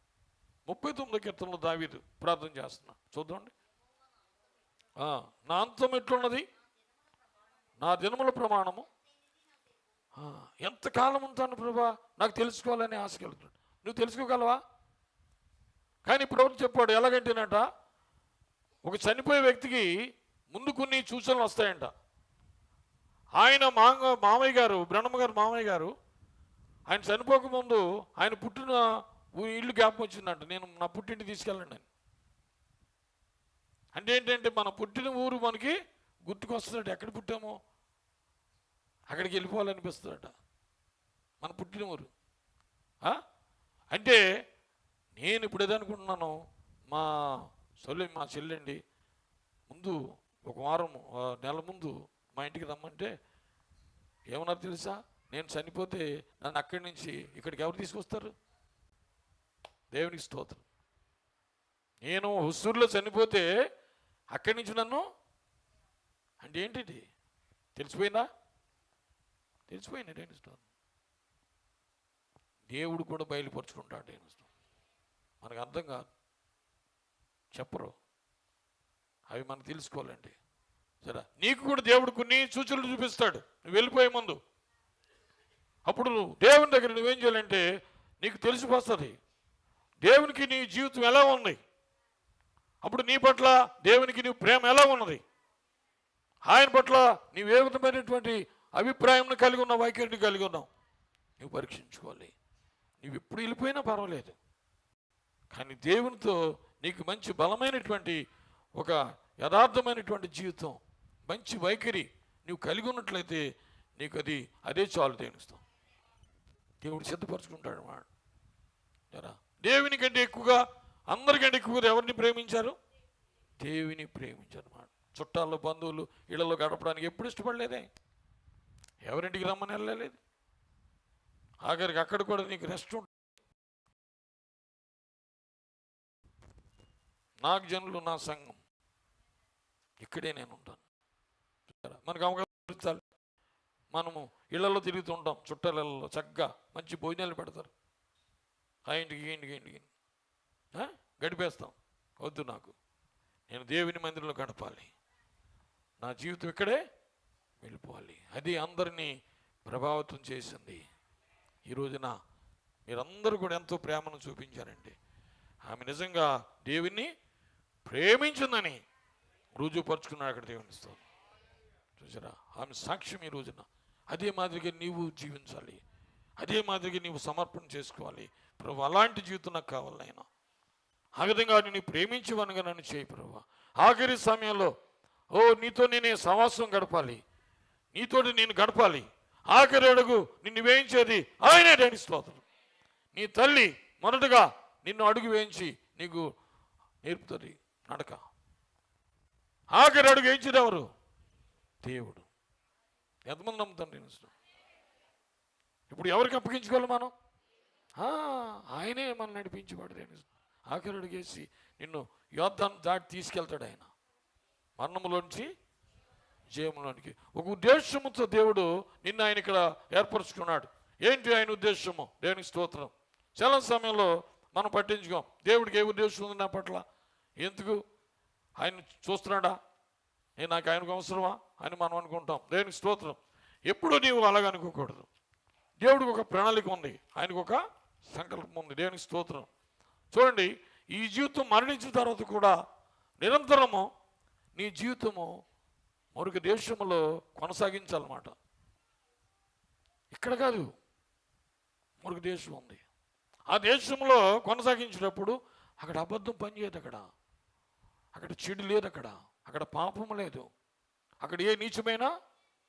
B: 39 కీర్తనలో దావీదు ప్రార్థన చేస్తున్నాడు. చూద్దామండి. నా అంతం ఎట్లున్నది? నా దినముల ప్రమాణము ఎంతకాలం ఉంటాను ప్రభా, నాకు తెలుసుకోవాలని ఆశ కలుగుతాడు. నువ్వు తెలుసుకోగలవా? కానీ ఇప్పుడు ఎవరు చెప్పాడు? ఎలాగంటేనట, ఒక చనిపోయే వ్యక్తికి ముందు కొన్ని సూచనలు వస్తాయంట. ఆయన మామయ్య గారు, బ్రహ్మగారు గారు మామయ్య గారు, ఆయన చనిపోకముందు ఆయన పుట్టిన ఇల్లు జ్ఞాపకం వచ్చిందంట. నేను నా పుట్టింటి తీసుకెళ్ళండి అని. అంటే ఏంటంటే మన పుట్టిన ఊరు మనకి గుర్తుకొస్తుందట. ఎక్కడ పుట్టామో అక్కడికి వెళ్ళిపోవాలనిపిస్తుందట. మన పుట్టిన ఊరు. అంటే నేను ఇప్పుడు ఏదనుకుంటున్నాను, మా చెల్లెండి ముందు ఒక వారం నెల ముందు మా ఇంటికి రమ్మంటే ఏమన్నారు తెలుసా? నేను చనిపోతే నన్ను అక్కడి నుంచి ఇక్కడికి ఎవరు తీసుకొస్తారు? దేవునికి స్తోత్రం. నేను హుస్సూరులో చనిపోతే అక్కడి నుంచి నన్ను అంటే ఏంటిది? తెలిసిపోయిందా? తెలిసిపోయింది. దేవునికి స్తోత్రం. దేవుడు కూడా బయలుపరుచుకుంటాడు. దేవునికి స్తోత్రం. మనకు అర్థం కాదు, చెప్పరు. అవి మనం తెలుసుకోవాలండి. సరే, నీకు కూడా దేవుడు కొన్ని సూచనలు చూపిస్తాడు నువ్వు వెళ్ళిపోయే ముందు. అప్పుడు దేవుని దగ్గర నువ్వేం చేయాలంటే నీకు తెలిసిపోతుంది దేవునికి నీ జీవితం ఎలా ఉంది. అప్పుడు నీ పట్ల దేవునికి నీ ప్రేమ ఎలా ఉన్నది, ఆయన పట్ల నీవు ఏ విధమైనటువంటి అభిప్రాయం కలిగి ఉన్నావు, వైఖరిని కలిగి ఉన్నావు, నువ్వు పరీక్షించుకోవాలి. నువ్వు ఎప్పుడు వెళ్ళిపోయినా పర్వాలేదు, కానీ దేవునితో నీకు మంచి బలమైనటువంటి ఒక యథార్థమైనటువంటి జీవితం, మంచి వైఖరి నువ్వు కలిగి ఉన్నట్లయితే నీకు అదే చాలు. దేవునిస్తాం. దేవుడు సిద్ధపరచుకుంటాడు అన్నమాట. దేవుని కంటే ఎక్కువగా, అందరికంటే ఎక్కువగా ఎవరిని ప్రేమించారు? దేవుని ప్రేమించారు అన్నమాట. చుట్టాల్లో, బంధువులు ఇళ్లలో గడపడానికి ఎప్పుడు ఇష్టపడలేదే. ఎవరింటికి రమ్మని వెళ్ళలేదు. ఆఖరికి అక్కడ కూడా నీకు రెస్ట్ ఉంటుంది. నాకు జనులు నా సంఘం, ఇక్కడే నేను ఉంటాను. మనకు అవకాశం, మనము ఇళ్లలో తిరుగుతుంటాం, చుట్టాలలో చక్కగా మంచి భోజనాలు పెడతారు, ఆ ఇంటికి గడిపేస్తాం. వద్దు, నాకు నేను దేవుని మందిరంలో గడపాలి, నా జీవితం ఇక్కడే వెళ్ళిపోవాలి. అది అందరినీ ప్రభావితం చేసింది. ఈ రోజున మీరందరూ కూడా ఎంతో ప్రేమను చూపించారండి. ఆమె నిజంగా దేవుణ్ణి ప్రేమించిందని రుజువుపరుచుకున్నాడు అక్కడ దేవునితో. చూసారా, ఆమె సాక్ష్యం ఈ రోజున. అదే మాదిరిగా నీవు జీవించాలి, అదే మాదిరిగా నీవు సమర్పణ చేసుకోవాలి. ప్రభు, అలాంటి జీవితం నాకు కావాలి నాయన. ఆ విధంగా నేను ప్రేమించేవానుగా నన్ను చేయి ప్రభు. ఆఖరి సమయంలో నీతో నేనే సహవాసం గడపాలి, నీతోటి నేను గడపాలి. ఆఖరి అడుగు నిన్ను వేయించేది ఆయనే. దేవుని స్తోత్రం. నీ తల్లి మొదటగా నిన్ను అడుగు వేయించి నీకు నేర్పుతుంది నడక. ఆఖరి అడుగు వేయించేది ఎవరు? దేవుడు. ఎంతమంది నమ్ముతాను? ఇప్పుడు ఎవరికి అప్పగించుకోవాలి మనం? ఆయనే మనం నడిపించేవాడు. ఆఖరి అడిగేసి నిన్ను యోద్ధాన్ని దాటి తీసుకెళ్తాడు ఆయన, మరణములోంచి జయములోనికి. ఒక ఉద్దేశముతో దేవుడు నిన్ను ఆయన ఇక్కడ ఏర్పరచుకున్నాడు. ఏంటి ఆయన ఉద్దేశము? దేవునికి స్తోత్రం. చాలా సమయంలో మనం పట్టించుకోం, దేవుడికి ఏ ఉద్దేశం ఉంది నా పట్ల, ఎందుకు ఆయన చూస్తున్నాడా, నాకు ఆయనకు అవసరమా అని మనం అనుకుంటాం. దేవునికి స్తోత్రం. ఎప్పుడు నీవు అలాగ అనుకోకూడదు. దేవుడికి ఒక ప్రణాళిక ఉంది, ఆయనకు ఒక సంకల్పం ఉంది. దేవునికి స్తోత్రం. చూడండి, ఈ జీవితం మరణించిన తర్వాత కూడా నిరంతరము నీ జీవితము మరొక దేశంలో కొనసాగించాలన్నమాట. ఇక్కడ కాదు, మరొక దేశం ఉంది. ఆ దేశంలో కొనసాగించినప్పుడు అక్కడ అబద్ధం పనిచేయదు, అక్కడ చెడు లేదు, అక్కడ పాపము లేదు, అక్కడ ఏ నీచమైన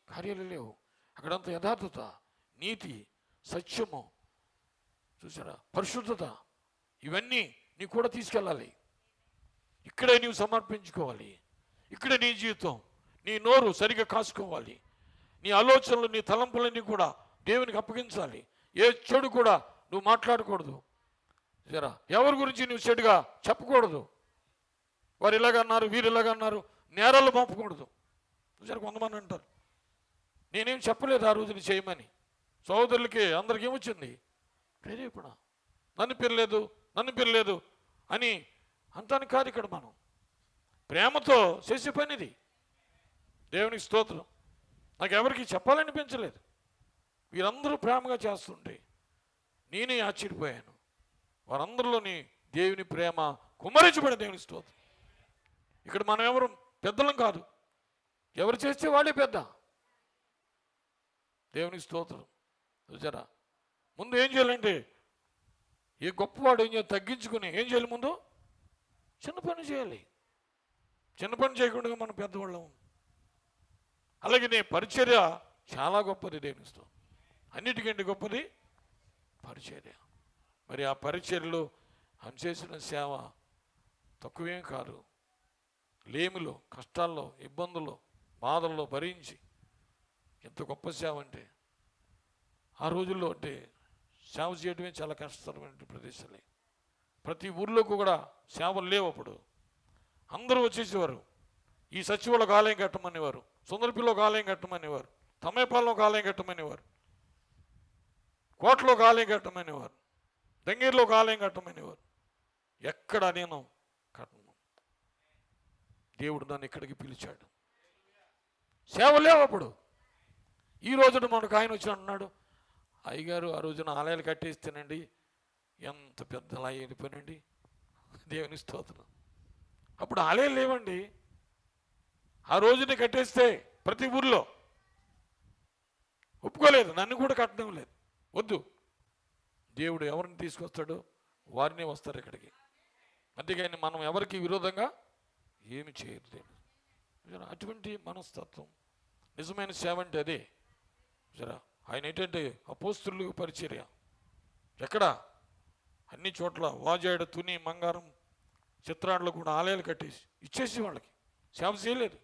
B: కార్యాలు లేవు. అక్కడంతా యథార్థత, నీతి, సత్యము, చూసారా, పరిశుద్ధత, ఇవన్నీ నీ కూడా తీసుకెళ్ళాలి. ఇక్కడే నీవు సమర్పించుకోవాలి. ఇక్కడే నీ జీవితం, నీ నోరు సరిగా కాసుకోవాలి. నీ ఆలోచనలు, నీ తలంపులన్నీ కూడా దేవునికి అప్పగించాలి. ఏ చెడు కూడా నువ్వు మాట్లాడకూడదు. జరా ఎవరి గురించి నువ్వు చెడుగా చెప్పకూడదు. వారు ఇలాగన్నారు, వీరు ఇలాగన్నారు, నేరాలు మోపకూడదు. చూసారు, కొంతమంది అంటారు నేనేం చెప్పలేదు ఆ రోజుని చేయమని. సహోదరులకి అందరికి ఏమొచ్చింది? ప్రేరేపణ. నన్ను పిరలేదు అని అంటానికి కాదు. ఇక్కడ మనం ప్రేమతో చేసే పనిది. దేవునికి స్తోత్రం. నాకు ఎవరికి చెప్పాలనిపించలేదు. వీరందరూ ప్రేమగా చేస్తుంటే నేనే ఆశ్చర్యపోయాను. వారందరిలోని దేవుని ప్రేమ కుమ్మరించబడి. దేవునికి స్తోత్రం. ఇక్కడ మనం ఎవరు పెద్దలం కాదు, ఎవరు చేస్తే వాళ్ళే పెద్ద. దేవునికి స్తోత్రం. చూసారా, ముందు ఏం చేయాలంటే ఏ గొప్పవాడు ఏం చేయాలి, తగ్గించుకుని ఏం చేయాలి, ముందు చిన్న పని చేయాలి. చిన్న పని చేయకుండా మనం పెద్దవాళ్ళం. అలాగే నీ పరిచర్య చాలా గొప్పది. దేవునికి స్తోత్రం. అన్నిటికంటే గొప్పది పరిచర్య. మరి ఆ పరిచర్యలో ఆయన చేసిన సేవ తక్కువేం కాదు. లేమిలో, కష్టాల్లో, ఇబ్బందుల్లో, బాధల్లో భరించి ఎంత గొప్ప సేవ అంటే, ఆ రోజుల్లో అంటే సేవ చేయడమే చాలా కష్టతరమైన ప్రదేశాలే. ప్రతి ఊర్లో కూడా సేవలు లేవు. అప్పుడు అందరూ వచ్చేసేవారు. ఈ సచివాలకు ఆలయం కట్టమనేవారు, సుందరపిల్లో ఒక ఆలయం కట్టమనేవారు, తమేపాల్లో ఒక ఆలయం కట్టమనేవారు, కోటలో ఒక ఆలయం కట్టమనేవారు, దంగేరులో ఒక ఆలయం కట్టమనేవారు. ఎక్కడ నేను కట్టను. దేవుడు నన్ను ఇక్కడికి పిలిచాడు. సేవ లేవు అప్పుడు. ఈ రోజున మనకు ఆయన వచ్చి అన్నాడు, అయ్యగారు ఆ రోజున ఆలయాలు కట్టేస్తేనండి ఎంత పెద్ద ఆలయం వెళ్ళిపోయానండి. దేవుని స్తోత్రం. అప్పుడు ఆలయాలు లేవండి. ఆ రోజున కట్టేస్తే ప్రతి ఊర్లో ఒప్పుకోలేదు, నన్ను కూడా కట్టడం లేదు. వద్దు, దేవుడు ఎవరిని తీసుకొస్తాడో వారినే వస్తారు ఇక్కడికి. అంతేగాని మనం ఎవరికి విరోధంగా ఏమి చేయరు. దేవుడు అటువంటి మనస్తత్వం. నిజమైన సేవ అంటే అదే. జరా ఆయన ఏంటంటే అపోస్తులు పరిచర్య. ఎక్కడ అన్ని చోట్ల వాజాడు, తుని, మంగారం, చిత్రాళ్ళు కూడా ఆలయాలు కట్టేసి ఇచ్చేసి వాళ్ళకి సేవ చేయలేదు.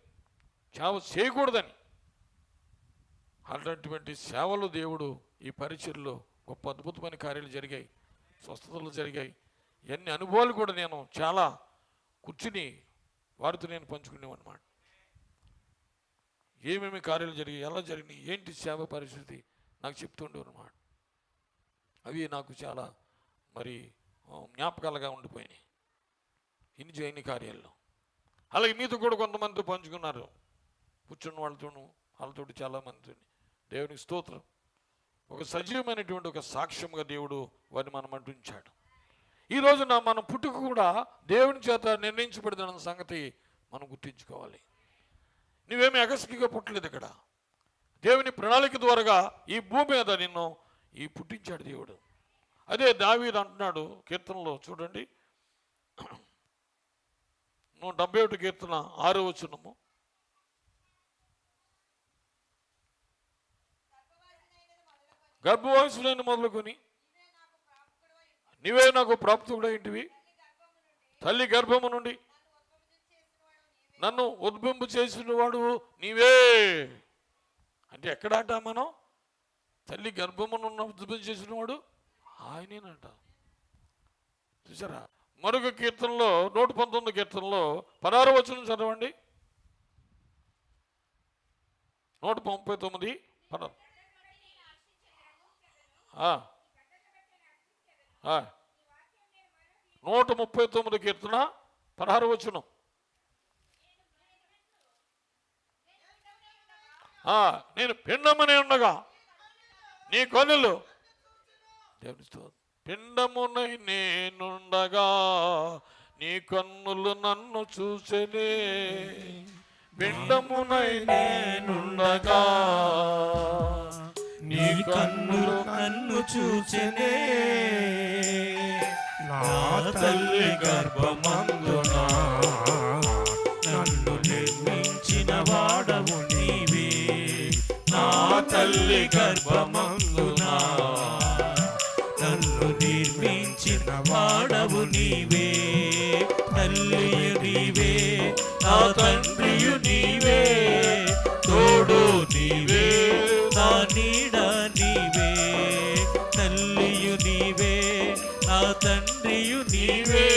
B: సేవ చేయకూడదని. అలాంటి సేవలు దేవుడు ఈ పరిచర్లో గొప్ప అద్భుతమైన కార్యాలు జరిగాయి, స్వస్థతలు జరిగాయి. ఎన్ని అనుభవాలు కూడా నేను చాలా కూర్చుని వారితో నేను పంచుకునేవన్నమాట. ఏమేమి కార్యాలు జరిగాయి, ఎలా జరిగినాయి, ఏంటి సేవ పరిస్థితి నాకు చెప్తుండేవారు అన్నమాట. అవి నాకు చాలా మరి జ్ఞాపకాలుగా ఉండిపోయినాయి ఇన్ని కార్యాల్లో. అలాగే మీతో కూడా కొంతమందితో పంచుకున్నారు, కూర్చున్న వాళ్ళతో చాలామందితో. దేవునికి స్తోత్రం. ఒక సజీవమైనటువంటి ఒక సాక్ష్యంగా దేవుడు వారిని మనం అంటుంచాడు. ఈ రోజున మన పుట్టుక కూడా దేవుని చేత నిర్ణయించబడిన సంగతి మనం గుర్తించుకోవాలి. నువ్వేమీ అగస్కిగా పుట్టలేదు. ఇక్కడ దేవుని ప్రణాళిక ద్వారాగా ఈ భూమి మీద నిన్ను పుట్టించాడు దేవుడు. అదే దావీదు అంటున్నాడు కీర్తనలో, చూడండి 171 కీర్తన 6వ వచనము. గర్భవాసులైన మొదలుకొని నీవే నాకు ప్రాప్తుడై ఇంటివి, తల్లి గర్భము నుండి నన్ను ఉద్భవింపు చేసిన వాడు నీవే. అంటే ఎక్కడంట మనం? తల్లి గర్భమును ఉద్భవం చేసిన వాడు ఆయనేనంట. చూసారా, మరొక కీర్తనలో 119 కీర్తనలో 16వ వచనం చదవండి. 139 16. 139 కీర్తన 16వ వచనం. నేను పిండమనే ఉండగా నీ కనులు, పిండమునై నేనుండగా నీ కన్నులు నన్ను చూసెనే, పిండమునై నేనుండగా
C: నీ కన్నులు నన్ను చూచెనే, నా తల్లి గర్భమందున నన్ను నిర్మించిన వాడవు నీవే, నా తల్లి గర్భమందున నన్ను నిర్మించిన వాడవు నీవే, తల్లియు నీవే నా తండ్రియు నీవే, తోడు నీవే నా నీడ నీవే, తల్లియు నీవే నా తండ్రియు నీవే,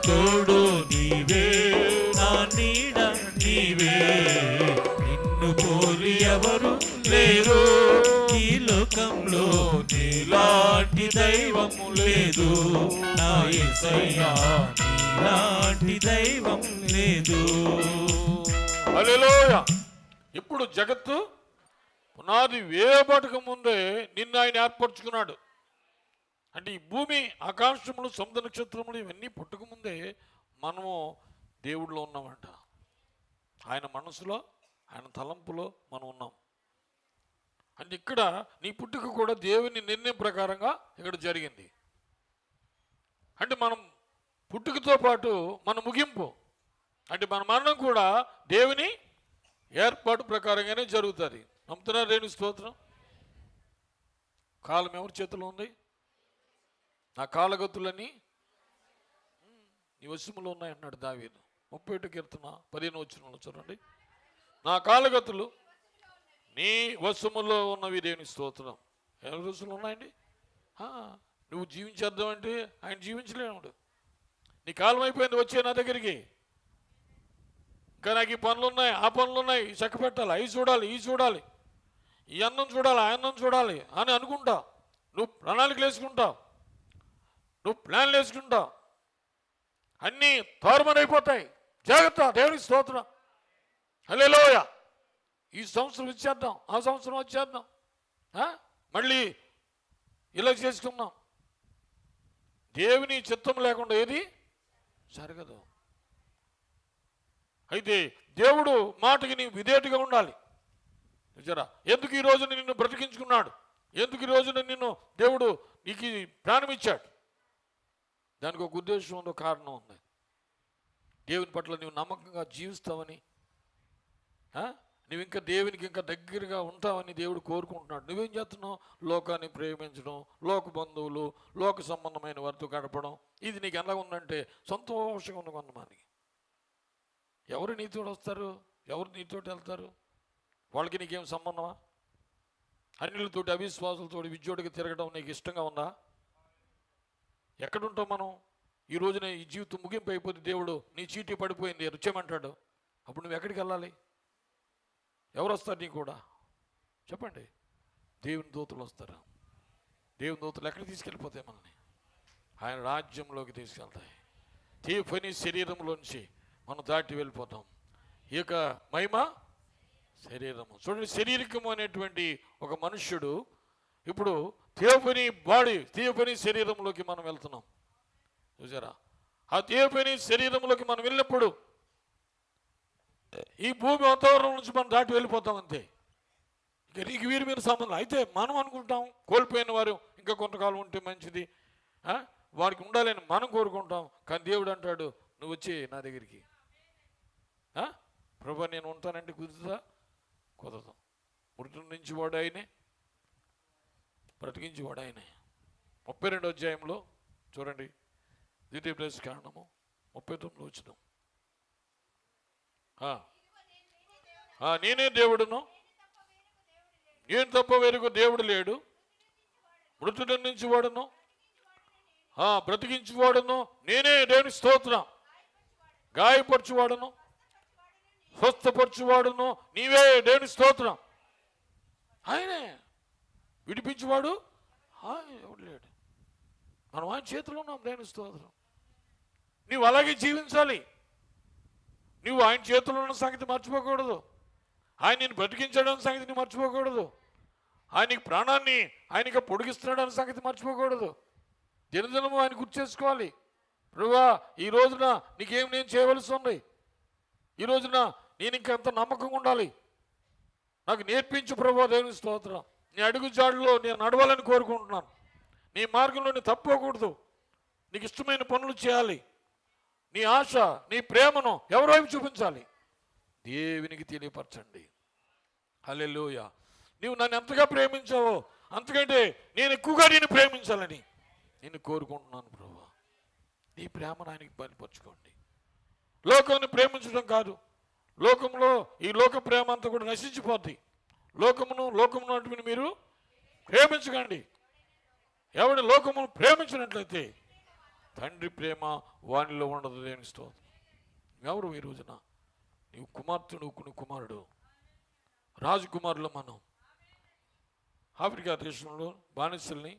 C: తోడు నీవే నా నీడ నీవే, నిన్ను పోలి ఎవరు లేరు ఈ లోకంలో, నీలాంటి దైవము లేదు నా యేసయ్యా, నీలాంటి దైవం లేదు.
B: హల్లెలూయా. ఇప్పుడు జగత్తు పునాది వేయబడక ముందే నిన్ను ఆయన ఏర్పరచుకున్నాడు. అంటే ఈ భూమి, ఆకాశములు, సముద్ర నక్షత్రములు ఇవన్నీ పుట్టక ముందే మనము దేవుడిలో ఉన్నామంట. ఆయన మనసులో, ఆయన తలంపులో మనం ఉన్నాం. అంటే ఇక్కడ నీ పుట్టుక కూడా దేవుని నిర్ణయం ప్రకారంగా ఇక్కడ జరిగింది. అంటే మనం పుట్టుకతో పాటు మన ముగింపు, అంటే మన మరణం కూడా దేవుని ఏర్పాటు ప్రకారంగానే జరుగుతుంది. నమ్ముతున్నారు దేవుని స్తోత్రం. కాలం ఎవరి చేతిలో ఉంది? నా కాలగతులని నీ వశములో ఉన్నాయన్నాడు దావీదు. 31 కీర్తన 15వ వచనంలో చూడండి. నా కాలగతులు నీ వశములో ఉన్నవి దేవుని స్తోత్రం. ఎవరి వశంలో ఉన్నాయండి? నువ్వు జీవించేద్దామంటే ఆయన జీవించలేడు. నీ కాలం అయిపోయింది, వచ్చే నా దగ్గరికి. ఇంకా నాకు ఈ పనులు ఉన్నాయి, ఆ పనులు ఉన్నాయి, ఈ చక్క పెట్టాలి, అవి చూడాలి, ఈ చూడాలి, ఈ అన్నం చూడాలి, ఆ అన్నం చూడాలి అని అనుకుంటా. నువ్వు ప్రణాళికలు వేసుకుంటావు, నువ్వు ప్లాన్లు వేసుకుంటావు, అన్నీ తారుమారైపోతాయి. జాగ్రత్త, దేవునికి స్తోత్రం. హల్లెలూయా. ఈ సంవత్సరం వచ్చేద్దాం, ఆ సంవత్సరం వచ్చేద్దాం, మళ్ళీ ఇలా చేసుకున్నాం. దేవుని చిత్తం లేకుండా ఏది జరగదు. అయితే దేవుడు మాటకి నీవు విధేయతగా ఉండాలి. చూసారా, ఎందుకు ఈ రోజున నిన్ను బ్రతికించుకున్నాడు, ఎందుకు ఈ రోజున నిన్ను దేవుడు నీకు ప్రాణం ఇచ్చాడు, దానికి ఒక ఉద్దేశం ఉంది, ఒక కారణం ఉంది. దేవుని పట్ల నువ్వు నమ్మకంగా జీవిస్తావని, నువ్వు ఇంకా దేవునికి ఇంకా దగ్గరగా ఉంటావని దేవుడు కోరుకుంటున్నాడు. నువ్వేం చేస్తున్నావు? లోకాన్ని ప్రేమించడం, లోక బంధువులు, లోక సంబంధమైన వారితో గడపడం, ఇది నీకు ఎలా ఉందంటే సంతోషంగా ఉంది. కొంతమందికి ఎవరు నీతో వస్తారు, ఎవరు నీతో వెళ్తారు, వాళ్ళకి నీకేం సంబంధమా? అన్నిలతోటి, అవిశ్వాసులతో విద్యోడికి తిరగడం నీకు ఇష్టంగా ఉందా? ఎక్కడుంటాం మనం? ఈ రోజున ఈ జీవితం ముగింపు అయిపోతే దేవుడు నీ చీటీ పడిపోయింది రుచేమంటాడు. అప్పుడు నువ్వు ఎక్కడికి వెళ్ళాలి? ఎవరు వస్తారు నీకు కూడా? చెప్పండి. దేవుని దూతలు వస్తారు. దేవుని దూతలు ఎక్కడికి తీసుకెళ్ళిపోతాయి? మనల్ని ఆయన రాజ్యంలోకి తీసుకెళ్తాయి. తీయని శరీరంలోంచి మనం దాటి వెళ్ళిపోతాం. ఈ యొక్క మహిమ శరీరము. చూడండి, శరీరకము అనేటువంటి ఒక మనుష్యుడు ఇప్పుడు తీయని బాడీ, తీయని శరీరంలోకి మనం వెళ్తున్నాం. చూసారా, ఆ తీయని శరీరంలోకి మనం వెళ్ళినప్పుడు ఈ భూమి వాతావరణం నుంచి మనం దాటి వెళ్ళిపోతాం అంతే. ఇక నీకు వీరి మీద సంబంధం. అయితే మనం అనుకుంటాం కోల్పోయిన వారు ఇంకా కొంతకాలం ఉంటే మంచిది, వారికి ఉండాలని మనం కోరుకుంటాం. కానీ దేవుడు అంటాడు, నువ్వు వచ్చి నా దగ్గరికి. ప్రభా నేను ఉంటానంటే కుదురుతుందా? కుదరదు. మృతుల నుంచి వాడు ఆయనే, బ్రతికించి వాడు ఆయనే. 32వ అధ్యాయంలో చూడండి, ద్వితీయ ప్లేస్ కారణము 39 వచ్చిన నేనే దేవుడును, నేను తప్ప వేరొక దేవుడు లేడు, మృతుల నుంచి వాడును, బ్రతికించువాడును నేనే, దేవుని స్తోత్రం. గాయపరచువాడును స్వస్థపరచువాడును నీవే, దేవుని స్తోత్రం. ఆయనే విడిపించువాడు ఎవడు లేడు. మనం ఆయన చేతిలో ఉన్నాం, దేవుని స్తోత్రం. నీవు అలాగే జీవించాలి. నువ్వు ఆయన చేతిలో ఉన్న సంగతి మర్చిపోకూడదు. ఆయన నేను బ్రతికించడం సంగతిని మర్చిపోకూడదు. ఆయనకి ప్రాణాన్ని ఆయనకి పొడిగిస్తున్నాడు అనే సంగతి మర్చిపోకూడదు. దినదినము ఆయన గుర్తు చేసుకోవాలి. ప్రభువా, ఈ రోజున నీకేం నేను చేయవలసి ఉంది, ఈ రోజున నేను ఇంకెంత నమ్మకంగా ఉండాలి, నాకు నేర్పించు ప్రభువా, దేవుని స్తోత్రం. నీ అడుగు జాడులో నేను నడవాలని కోరుకుంటున్నాను. నీ మార్గంలో నేను తప్పుకోకూడదు. నీకు ఇష్టమైన పనులు చేయాలి. నీ ఆశ, నీ ప్రేమను ఎవరి వైపు చూపించాలి? దేవునికి తెలియపరచండి. హల్లెలూయా. నీవు నన్ను ఎంతగా ప్రేమించావో అంతకంటే నేను ఎక్కువగా నేను ప్రేమించాలని నేను కోరుకుంటున్నాను ప్రభువా. నీ ప్రేమను ఆయనకి బయలుపరచుకోండి. లోకాన్ని ప్రేమించడం కాదు. లోకంలో ఈ లోక ప్రేమ అంతా కూడా నశించిపోద్ది. లోకమును అంటే మీరు ప్రేమించకండి. ఎవడి లోకమును ప్రేమించినట్లయితే తండ్రి ప్రేమ వానిలో ఉండదు. లేని స్తోత్రం. ఎవరు ఈ రోజున నీవు కుమార్తెను, కుమారుడు, రాజకుమారులు. మనం ఆఫ్రికా దేశంలో బానిసల్ని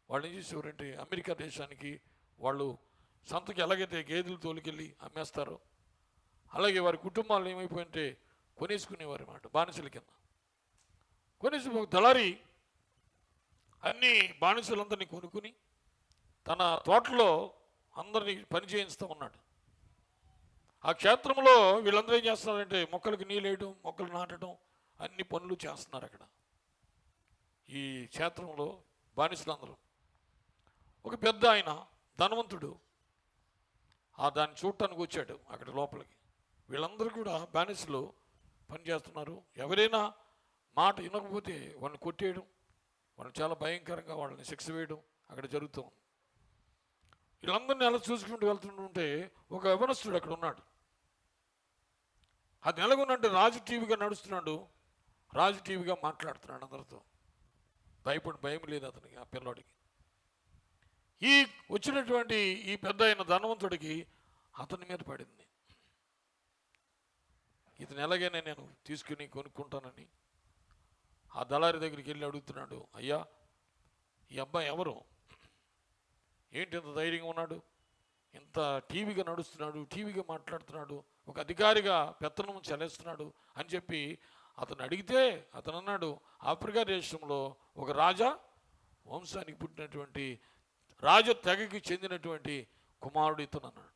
B: వాళ్ళు ఏం చేసేవారంటే అమెరికా దేశానికి వాళ్ళు సంతకి ఎలాగైతే గేదెలు తోలుకెళ్ళి అమ్మేస్తారో అలాగే వారి కుటుంబాలు ఏమైపోయింటే కొనేసుకునేవారు అన్నమాట. బానిసల కింద కొనేసి ఒక దళారి అన్ని బానిసలందరినీ కొనుక్కుని తన తోటలో అందరినీ పని చేయిస్తూ ఉన్నాడు. ఆ క్షేత్రంలో వీళ్ళందరూ ఏం చేస్తున్నారంటే మొక్కలకు నీళ్ళు వేయడం, మొక్కలు నాటడం, అన్ని పనులు చేస్తున్నారు అక్కడ. ఈ క్షేత్రంలో బానిసలందరూ. ఒక పెద్ద ఆయన ధనవంతుడు దాన్ని చూడటానికి వచ్చాడు అక్కడ లోపలికి. వీళ్ళందరూ కూడా బానిసలు పనిచేస్తున్నారు. ఎవరైనా మాట వినకపోతే వాళ్ళని కొట్టేయడం, వాళ్ళు చాలా భయంకరంగా వాళ్ళని శిక్ష వేయడం అక్కడ జరుగుతూ ఉంది. వీళ్ళందరినీ అలా చూసుకుంటూ వెళ్తుంటే ఒక యవనస్తుడు అక్కడ ఉన్నాడు. అది ఎలాగున్నట్టు రాజు టీవీగా నడుస్తున్నాడు, రాజు టీవీగా మాట్లాడుతున్నాడు అందరితో. భయం లేదు అతనికి, ఆ పిల్లోడికి. ఈ వచ్చినటువంటి ఈ పెద్ద అయిన ధనవంతుడికి అతని మీద పడింది. ఇతను ఎలాగైనా నేను తీసుకుని కొనుక్కుంటానని ఆ దళారి దగ్గరికి వెళ్ళి అడుగుతున్నాడు. అయ్యా, ఈ అబ్బాయి ఎవరు, ఏంటి ఇంత ధైర్యంగా ఉన్నాడు, ఇంత టీవీగా నడుస్తున్నాడు, టీవీగా మాట్లాడుతున్నాడు, ఒక అధికారిగా పెత్తనం చెల్లిస్తున్నాడు అని చెప్పి అతను అడిగితే అతను అన్నాడు, ఆఫ్రికా దేశంలో ఒక రాజా వంశానికి పుట్టినటువంటి రాజ తెగకి చెందినటువంటి కుమారుడు ఇతను అన్నాడు.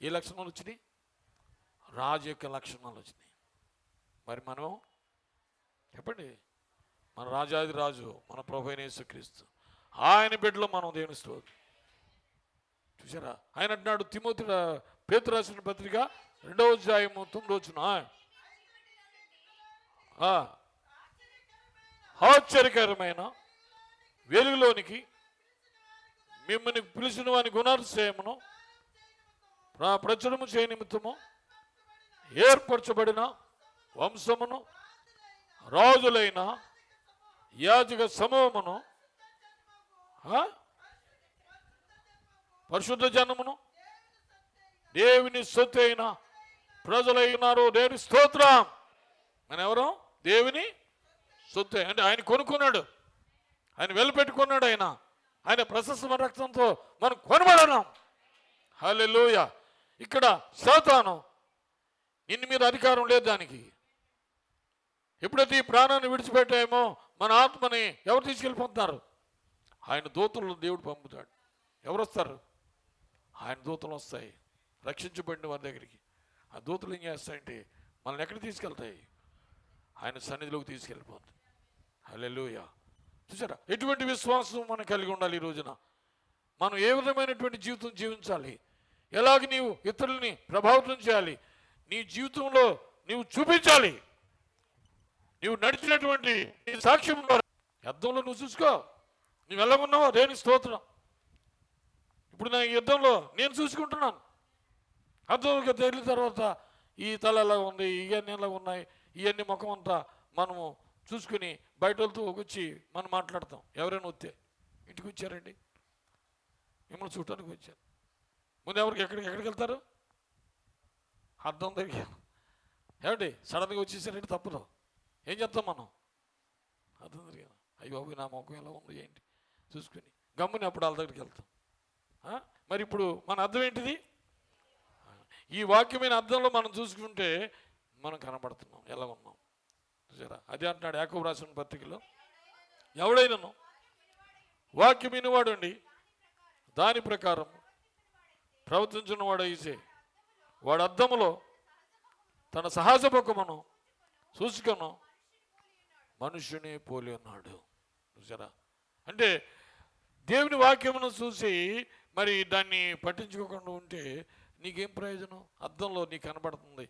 B: ఏ లక్షణాలు వచ్చినాయి? రాజు యొక్క లక్షణాలు వచ్చినాయి. మరి మనం చెప్పండి, మన రాజాది రాజు మన ప్రభువైన యేసుక్రీస్తు, ఆయన బిడ్డలో మనం దేవుని స్తోత్రం. చూసారా, ఆయన అంటున్నాడు తిమోతి పేతురు రాసిన పత్రిక 2వ అధ్యాయము 9వ వచనం, ఆశ్చర్యకరమైన వెలుగులోనికి మిమ్మల్ని పిలిచిన వాని గుణాతిశయమును ప్రచురము చేయ నిమిత్తము ఏర్పరచబడిన వంశమును, రాజులైన యాజక సమూహమును, పరిశుద్ధ జనమును, దేవుని సొత్తు అయిన ప్రజలైనారు. దేవుని స్తోత్రం. మన ఎవరు? దేవుని సొత్తు. అంటే ఆయన కొనుక్కున్నాడు, ఆయన వెలపెట్టుకున్నాడు. ఆయన ప్రశస్త రక్తంతో మనం కొనబడినాం. హల్లెలూయా. ఇక్కడ సాతాను నిన్ను మీద అధికారం లేదు దానికి. ఎప్పుడైతే ఈ ప్రాణాన్ని విడిచిపెట్టామో మన ఆత్మని ఎవరు తీసుకెళ్ళిపోతున్నారు? ఆయన దూతలు దేవుడు పంపుతాడు. ఎవరు వస్తారు? ఆయన దూతలు వస్తాయి రక్షించబడిన వారి దగ్గరికి. ఆ దూతలు ఏం చేస్తాయంటే మనల్ని ఎక్కడికి తీసుకెళ్తాయి? ఆయన సన్నిధిలోకి తీసుకెళ్ళిపోతుంది. హల్లెలూయా. చూసారా, ఎటువంటి విశ్వాసం మనం కలిగి ఉండాలి ఈ రోజున? మనం ఏ విధమైనటువంటి జీవితం జీవించాలి? ఎలాగ నీవు ఇతరులని ప్రభావితం చేయాలి? నీ జీవితంలో నీవు చూపించాలి. నీవు నడిచినటువంటి నీ సాక్ష్యం ద్వారా యుద్ధంలో నువ్వు చూసుకో, నువ్వు ఎలాగున్నావో దేవుని స్తోత్రం. ఇప్పుడు నా యుద్ధంలో నేను చూసుకుంటున్నాను. అర్థంలోకి తేలిన తర్వాత ఈ తల ఎలా ఉంది, ఇవన్నీ ఎలా ఉన్నాయి, ఇవన్నీ ముఖం అంతా మనము చూసుకుని బయటతో వచ్చి మనం మాట్లాడతాం. ఎవరైనా వస్తే ఇంటికి వచ్చారండి, మిమ్మల్ని చూడటానికి వచ్చాను. ముందు ఎక్కడికి వెళ్తారు? అర్థం దగ్గర ఏమండి సడన్గా వచ్చేసారంటే తప్పదు. ఏం చెప్తాం మనం? అర్థం జరిగాను. అయ్యి బాబు నా ముఖం ఎలా ఉంది ఏంటి చూసుకుని గమ్ముని అప్పుడు వాళ్ళ దగ్గరికి వెళ్తాం. మరి ఇప్పుడు మన అర్థం ఏంటిది? ఈ వాక్యమైన అర్థంలో మనం చూసుకుంటే మనం కనబడుతున్నాం, ఎలా ఉన్నాం చూసారా? అదే అంటున్నాడు యాకోబు రాసిన పత్రికలో, ఎవడైనాను వాక్యం వినివాడు అండి దాని ప్రకారం ప్రవర్తించిన వాడు అయితే వాడు అద్దములో తన సహజ ముఖమును చూసుకును మనుష్యుని పోలి ఉన్నాడు. చూసారా? అంటే దేవుని వాక్యమును చూసి మరి దాన్ని పట్టించుకోకుండా ఉంటే నీకేం ప్రయోజనం? అద్దంలో నీకు కనబడుతుంది,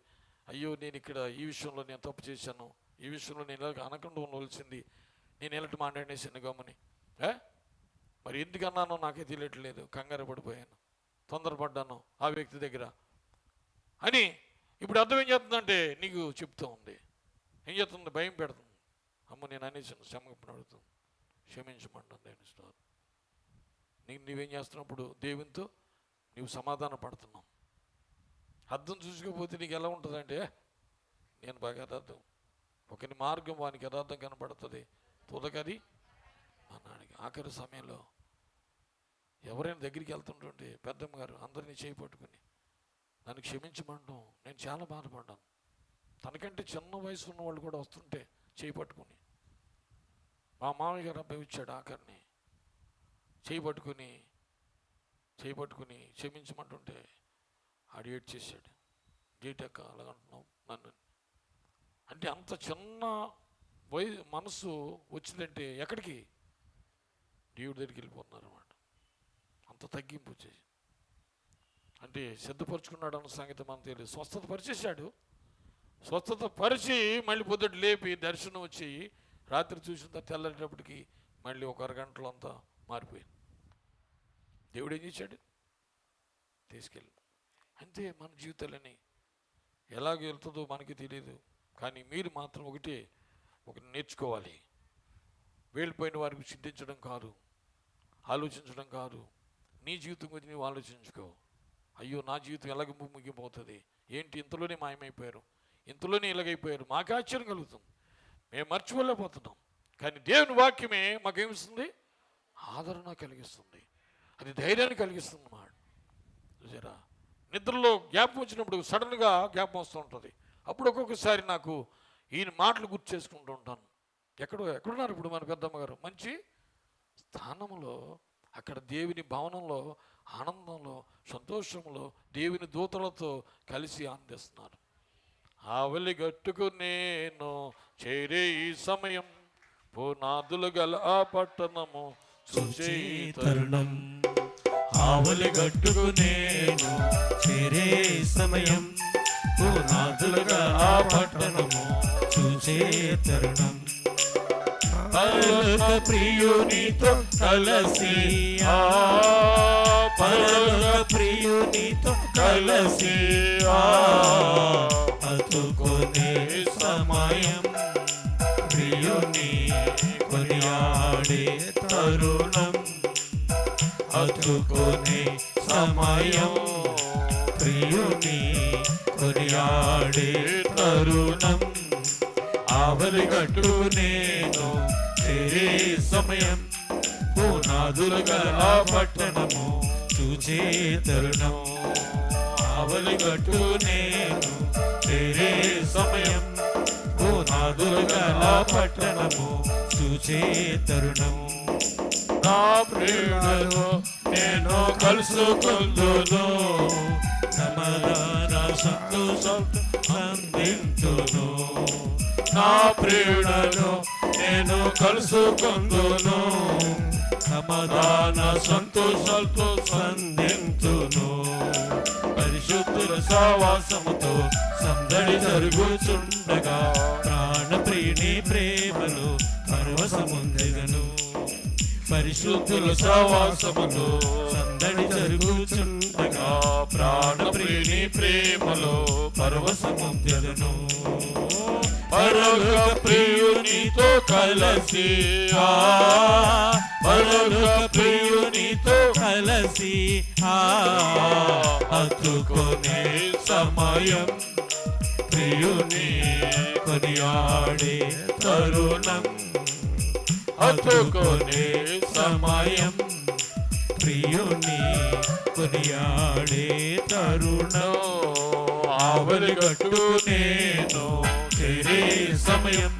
B: అయ్యో నేను ఇక్కడ ఈ విషయంలో నేను తప్పు చేశాను, ఈ విషయంలో నేను ఇలా అనకుండా ఉండవలసింది, నేను ఎలాంటి మాట్లాడేసాను గమ్మని, మరి ఎందుకన్నానో నాకే తెలియట్లేదు, కంగారు పడిపోయాను, తొందరపడ్డాను ఆ వ్యక్తి దగ్గర అని. ఇప్పుడు అర్థం ఏం చేస్తుందంటే నీకు చెప్తూ ఉంది, ఏం చేస్తుంది? భయం పెడుతుంది. అమ్మ నేను అనేసాను, క్షమపణ అడుగుతుంది, క్షమించమంటాను. దేవుని స్తోత్రం. నీవేం చేస్తున్నప్పుడు దేవునితో నీవు సమాధాన పడుతున్నావు. అర్థం చూసుకోకపోతే నీకు ఎలా ఉంటుందంటే నేను బాగా యథార్థం, ఒకని మార్గం వానికి యథార్థం కనపడుతుంది, తుదకది అన్నాడికి. ఆఖరి సమయంలో ఎవరైనా దగ్గరికి వెళ్తుంటుంటే పెద్దమ్మ గారు అందరినీ చేయి పట్టుకుని నన్ను క్షమించమంటాం, నేను చాలా బాధపడ్డాను. తనకంటే చిన్న వయసు ఉన్న వాళ్ళు కూడా వస్తుంటే చేయి పట్టుకుని, మా మామయ్య గారు అబ్బాయి వచ్చాడు ఆఖరిని చేయి పట్టుకుని క్షమించమంటుంటే ఆడు ఏడ్చేసాడు. గేటెక్క అలాగంటున్నావు నన్ను అంటే అంత చిన్న మనసు వచ్చిందంటే ఎక్కడికి? దేవుడి దగ్గరికి వెళ్ళిపోతున్నారు అన్నమాట. అంత తగ్గింపు వచ్చేసి అంటే సిద్ధపరుచుకున్నాడు అన్న సంగతి మనకు తెలియదు. స్వస్థత పరిచేశాడు, స్వస్థత పరిచి మళ్ళీ పొద్దుట లేపి దర్శనం వచ్చి రాత్రి చూసిన తెల్లటప్పటికి మళ్ళీ ఒక అరగంటలో అంతా మారిపోయింది. దేవుడు ఏం చేశాడు? తీసుకెళ్ళి. అంతే మన జీవితాలని ఎలాగ వెళ్తుందో మనకి తెలియదు. కానీ మీరు మాత్రం ఒకటి నేర్చుకోవాలి. వేలిపోయిన వారికి చింతించడం కాదు, ఆలోచించడం కాదు, నీ జీవితం గురించి నీవు ఆలోచించుకో. అయ్యో నా జీవితం ఎలాగ ముగిపోతుంది, ఏంటి ఇంతలోనే మాయమైపోయారు, ఇంతలోనే ఇలాగైపోయారు, మాకు ఆశ్చర్యం కలుగుతుంది, మేము మర్చిపోలేకపోతున్నాం. కానీ దేవుని వాక్యమే మాకేమిస్తుంది? ఆదరణ కలిగిస్తుంది, అది ధైర్యాన్ని కలిగిస్తుంది అన్నమాట. చూసారా? నిద్రలో జ్ఞాపకం వచ్చినప్పుడు సడన్గా జ్ఞాపకం వస్తూ ఉంటుంది. అప్పుడు ఒక్కొక్కసారి నాకు ఈయన మాటలు గుర్తు చేసుకుంటూ ఉంటాను. ఎక్కడున్నారు ఇప్పుడు మన పెద్దమ్మ గారు? మంచి స్థానంలో, అక్కడ దేవుని భవనంలో, ఆనందంలో, సంతోషంలో దేవుని దూతలతో కలిసి ఆనందిస్తున్నారు. ఆవలి గట్టుకు నేను చేరే ఈ సమయం, పునాదులు గల ఆ పట్టణము చూసే తరుణం.
C: ఆవలి గట్టుకు నేను చేరే సమయం, పునాదులుగా ఆ పట్టణము చూసే తరుణం. పరలోక ప్రియునితో కలిసి, పరలోక ప్రియునితో కలిసి అతుకునే సమయం, ప్రియుని కొనియాడే తరుణం. అతుకునే సమయం, ప్రియుని కొనియాడే తరుణం. ఆవలి గట్టు నేను చేరే సమయం, పునాదులుగా ఆ పట్టణము చూచే తరుణం. ఆవలి గట్టు నేను చేరే సమయం, పునాదులుగా ఆ పట్టణము చూచే తరుణం.
B: నా ప్రియుడను నేను కలుసుకుందును,
C: సమాధాన సంతోషం అందింతును.
B: నా ప్రియుడను నేను కలుసుకుందును,
C: సమాధాన సంతోషాలతో సంధింతును. పరిశుద్ధుల సహవాసముతో సందడి జరుగుచుండగా ప్రాణప్రియుని ప్రేమలో పరవశముందెదను. పరిశుద్ధుల సహవాసముతో సందడి జరుగుచుండగా ప్రాణప్రియుని ప్రేమలో పరవశముందెదను. పరలోక ప్రియునితో కలసి పరలోక ప్రియునితో కలసి హత్తుకొనే సమయం ప్రియుని కొనియాడే తరుణం హత్తుకొనే సమయం ప్రియుని కొనియాడే తరుణం ఆవలి గట్టు నేను చేరే సమయం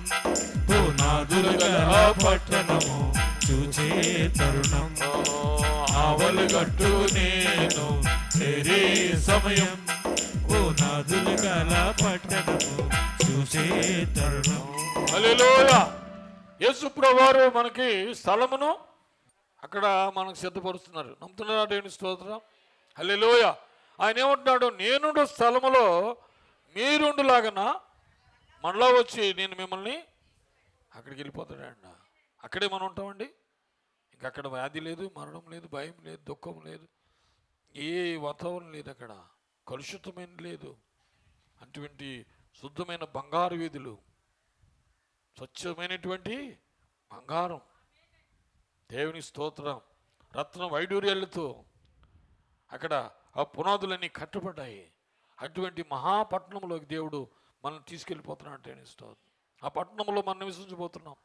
C: పునాదులు గల పట్టణము చూచే తరుణం ఆవలి గట్టు నేను చేరే సమయం పునాదులు గల పట్టణము చూచే తరుణం.
B: హల్లెలూయా. యేసు ప్రభువారు మనకి స్థలమును అక్కడ మనకు సిద్ధపరుస్తున్నారు. నమ్ముతున్నారా దేవుని స్తోత్రం? హల్లెలూయా. ఆయన ఏమంటున్నాడు, నేనుండు స్థలములో మీరుండులాగన మనలో వచ్చి నేను మిమ్మల్ని అక్కడికి వెళ్ళిపోతాడండి. అక్కడే మనం ఉంటామండి. ఇంక అక్కడ వ్యాధి లేదు, మరణం లేదు, భయం లేదు, దుఃఖం లేదు, ఏ వాతావరణం లేదు, అక్కడ కలుషితమైన లేదు. అటువంటి శుద్ధమైన బంగారు వీధులు, స్వచ్ఛమైనటువంటి బంగారం, దేవుని స్తోత్రం, రత్న వైడూర్యాలతో అక్కడ ఆ పునాదులన్నీ కట్టబడ్డాయి. అటువంటి మహాపట్నంలోకి దేవుడు మనం తీసుకెళ్ళిపోతున్నాడు. దేవుని స్తోత్రం. ఆ పట్టణంలో మనం నివసించబోతున్నాం.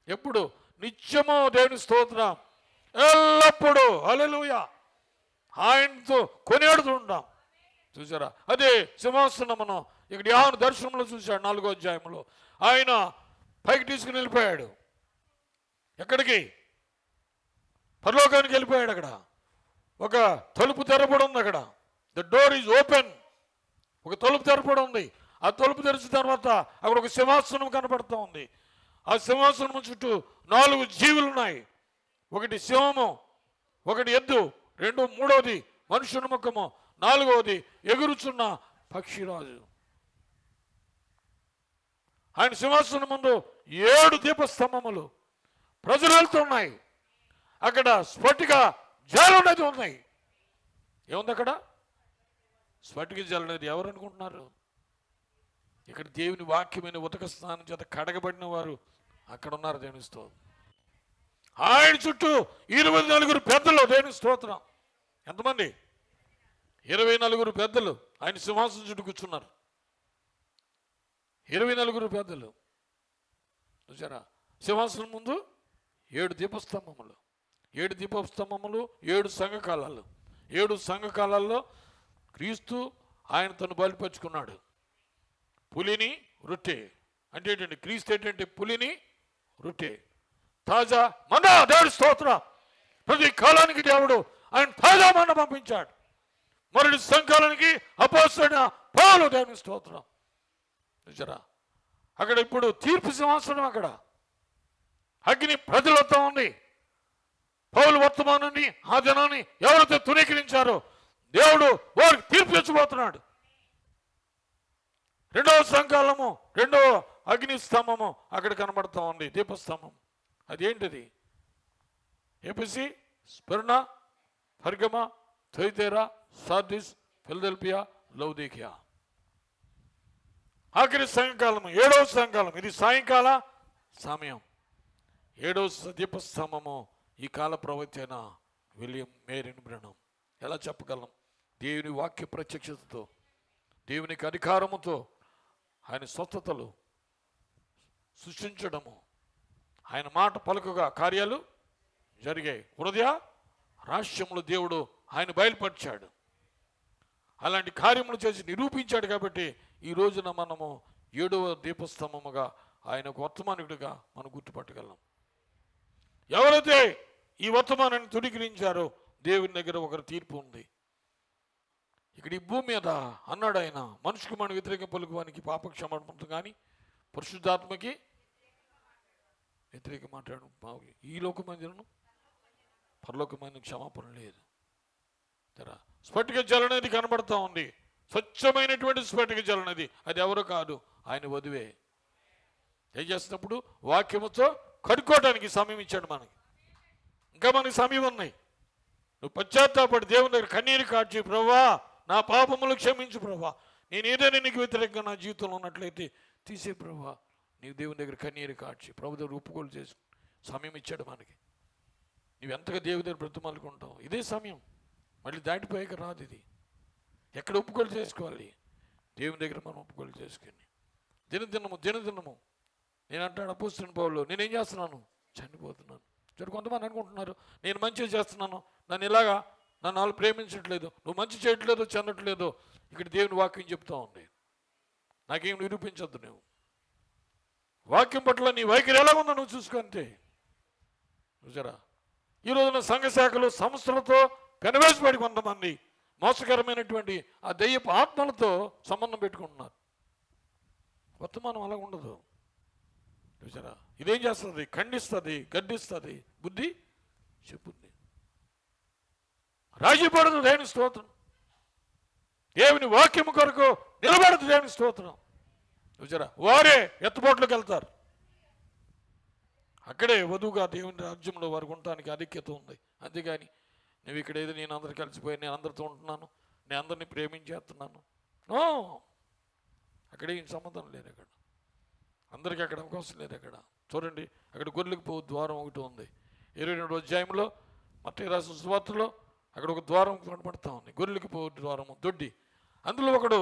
B: ఎప్పుడు? నిత్యము దేవుని స్తోత్రం, ఎల్లప్పుడూ హల్లెలూయా ఆయనతో కొనియాడుతూ ఉంటాం. చూసారా? అదే సింహాసనమును ఇక్కడ యోహాను దర్శనంలో చూశాడు. 4వ అధ్యాయంలో ఆయన పైకి తీసుకుని వెళ్ళిపోయాడు. ఎక్కడికి? పరలోకానికి వెళ్ళిపోయాడు. అక్కడ ఒక తలుపు తెరపడి ఉంది. అక్కడ ద డోర్ ఈజ్ ఓపెన్. ఒక తలుపు తెరపడి ఉంది. ఆ తలుపు తెరిచిన తర్వాత అక్కడ ఒక సింహాసనం కనపడుతూ ఉంది. ఆ సింహాసనం చుట్టూ 4 జీవులు ఉన్నాయి. ఒకటి సింహము, ఒకటి ఎద్దు, మూడవది మనుషుని ముఖము, 4వది ఎగురుచున్న పక్షిరాజు. ఆయన సింహాసనం ముందు 7 దీపస్తంభములు ప్రజలు వెళ్తున్నాయి. అక్కడ స్ఫటిక జలం అనేది ఉన్నాయి. ఏముంది అక్కడ? స్ఫటిక జలం అనేది ఎవరు అనుకుంటున్నారు? ఇక్కడ దేవుని వాక్యమైన ఉతక స్నానం చేత కడగబడిన వారు అక్కడ ఉన్నారు. దేవుని స్తోత్రం. ఆయన చుట్టూ 24 పెద్దలు. దేవుని స్తోత్రం. ఎంతమంది? 24 పెద్దలు ఆయన సింహాసనం చుట్టూ కూర్చున్నారు. 24 పెద్దలు. చూసారా? సింహాసనం ముందు 7 దీపస్తంభములు, 7 దీపస్తంభములు, 7 సంఘకాలాలు. 7 సంఘకాలాల్లో క్రీస్తు ఆయన తను బయలుపరుచుకున్నాడు. పులిని రొట్టె అంటే ఏంటంటే, క్రీస్తు ఏంటంటే పులిని రొట్టె, తాజా మన్నా. దేవుడి స్తోత్రం. ప్రతి కాలానికి దేవుడు ఆయన తాజా మన్నా పంపించాడు. మరుడి సంఘాలానికి అపోస్తలుడైన పౌలు. దేవుని స్తోత్రం. చూసారా? అక్కడ ఇప్పుడు తీర్పు సింహాసనం, అక్కడ అగ్ని ప్రజలతో ఉంది. పౌలు వర్తమానాన్ని, ఆ దినాన్ని ఎవరైతే తునీకరించారో దేవుడు వారికి తీర్పు ఇచ్చబోతున్నాడు. 2వ సంకాలము, 2వ అగ్ని స్తంభము అక్కడ కనబడతా ఉంది. దీపస్తంభం. అదేంటిది? ఎఫెసీ, స్మిర్నా, పర్గమ, థువతైరా, సార్దిస్, ఫిలదెల్ఫియా, లౌదీకియా. ఆఖరి సాయంకాలం, 7వ సాయంకాలం. ఇది సాయంకాల సమయం. 7వ దీపస్తంభము ఈ కాల ప్రవక్త అయిన విలియం మేరీన్ బ్రెనమ్. ఎలా చెప్పగలం? దేవుని వాక్య ప్రత్యక్షతతో, దేవునికి అధికారముతో ఆయన స్వస్థతలు సృష్టించడము, ఆయన మాట పలుకగా కార్యాలు జరిగాయి. హృదయ రహస్యములు దేవుడు ఆయన బయలుపరిచాడు. అలాంటి కార్యములు చేసి నిరూపించాడు. కాబట్టి ఈ రోజున మనము 7వ దీపస్తంభముగా ఆయన వర్తమానికుడిగా మనం గుర్తుపట్టగలం. ఎవరైతే ఈ వర్తమానాన్ని తుడికిరించారో దేవుని దగ్గర ఒకరి తీర్పు ఉంది. ఇక్కడ ఈ భూమి మీద అన్నాడు ఆయన, మనుషుకు మన వ్యతిరేక పలుకువానికి పాప క్షమాపణ కానీ పరిశుద్ధాత్మకి వ్యతిరేక మాట్లాడు. ఈ లోకమందిరను పరలోకమైన క్షమాపణ లేదు. స్ఫటిక జలనది కనబడతా ఉంది. స్వచ్ఛమైనటువంటి స్ఫటిక జలనది. అది ఎవరు కాదు, ఆయన వధువే. ఏం చేసినప్పుడు వాక్యముతో కడుక్కోవడానికి సమయం ఇచ్చాడు మనకి. ఇంకా మనకి సమయం ఉన్నాయి. నువ్వు పశ్చాత్తాపడి దేవుని దగ్గర కన్నీరు కార్చి, ప్రభువా నా పాపములు క్షమించు ప్రభువా, నేను ఏదైనా నీకు వ్యతిరేకంగా నా జీవితంలో ఉన్నట్లయితే తీసే ప్రభువా, నీవు దేవుని దగ్గర కన్నీరు కాడ్చి ప్రభు దగ్గర ఒప్పుకోలు చేసి సమయం ఇచ్చాడు మనకి. నువ్వు ఎంతగా దేవుని దగ్గర బ్రతుమాలుకుంటావు, ఇదే సమయం. మళ్ళీ దాటిపోయాక రాదు ఇది. ఎక్కడ ఒప్పుకోలు చేసుకోవాలి? దేవుని దగ్గర మనం ఒప్పుకోలు చేసుకుని దినదినము నేను అంటాడు అపోస్తలుడైన పౌలు, నేనేం చేస్తున్నాను? చనిపోతున్నాను. సరే, కొంతమంది అనుకుంటున్నారు నేను మంచిగా చేస్తున్నాను, నన్ను వాళ్ళు ప్రేమించట్లేదు, నువ్వు మంచి చేయట్లేదు, చెందట్లేదు. ఇక్కడ దేవుని వాక్యం చెప్తా ఉంది, నాకేం నిరూపించద్దు. నువ్వు వాక్యం పట్ల నీ వైఖరి ఎలా ఉందో నువ్వు చూసుకుంటే చూసారా. ఈ రోజున సంఘ శాఖలు సంస్థలతో పెనవేసిపడి కొంతమంది మోసకరమైనటువంటి ఆ దయ్యపు ఆత్మలతో సంబంధం పెట్టుకుంటున్నారు. వర్తమానం అలా ఉండదు చూసారా. ఇదేం చేస్తుంది? ఖండిస్తుంది, గద్దిస్తుంది, బుద్ధి చెప్పుద్ది. రాజీ పడదు దేవుని స్తోత్రం. దేవుని వాక్యం కొరకు నిలబడదు దేవుని స్తోత్రం చూసారా. వారే ఎత్తుపోట్లోకి వెళ్తారు. అక్కడే వధువుగా దేవుని రాజ్యంలో వారికి ఉండటానికి ఆధిక్యత ఉంది. అంతేగాని నువ్వు ఇక్కడ ఏదో నేను అందరు కలిసిపోయి నేను అందరితో ఉంటున్నాను, నేను అందరినీ ప్రేమించేస్తున్నాను, అక్కడే ఏం సంబంధం లేదు. అక్కడ అందరికీ అక్కడ అవకాశం లేదు. అక్కడ చూడండి, అక్కడ గొర్రెలకు పో ద్వారం ఒకటి ఉంది. 22వ అధ్యాయంలో మత్తయి రాసిన సువార్తలో అక్కడ ఒక ద్వారం కనపడతా ఉంది, గొర్రెలకు పో ద్వారము, దొడ్డి. అందులో ఒకడు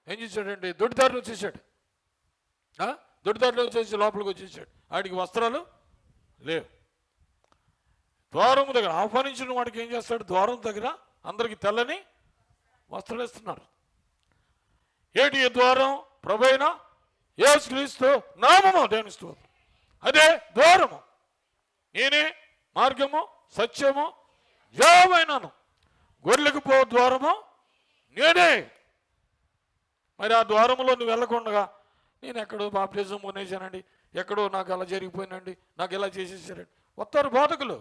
B: ఏం చేశాడంటే దొడ్డిదారిలో వచ్చేసాడు. దొడ్డిదారిలో వచ్చేసి లోపలికి వచ్చేసాడు. ఆడికి వస్త్రాలు లేవు. ద్వారం దగ్గర ఆహ్వానించిన వాడికి ఏం చేస్తాడు? ద్వారం దగ్గర అందరికి తెల్లని వస్త్రాలు ఇస్తున్నారు. ఏటి ద్వారం? ప్రభువైన యేసుక్రీస్తు నామము దేవుని స్తోత్రం. అదే ద్వారము. నేనే మార్గము, సత్యము, జీవమైనాను. గొర్రెలకు పో ద్వారము నేనే. మరి ఆ ద్వారములో నువ్వు వెళ్ళకుండా నేను ఎక్కడో బాప్టిజం కొనేసానండి, ఎక్కడో నాకు అలా జరిగిపోయినండి, నాకు ఇలా చేసేసారండి. వస్తారు బోధకులు,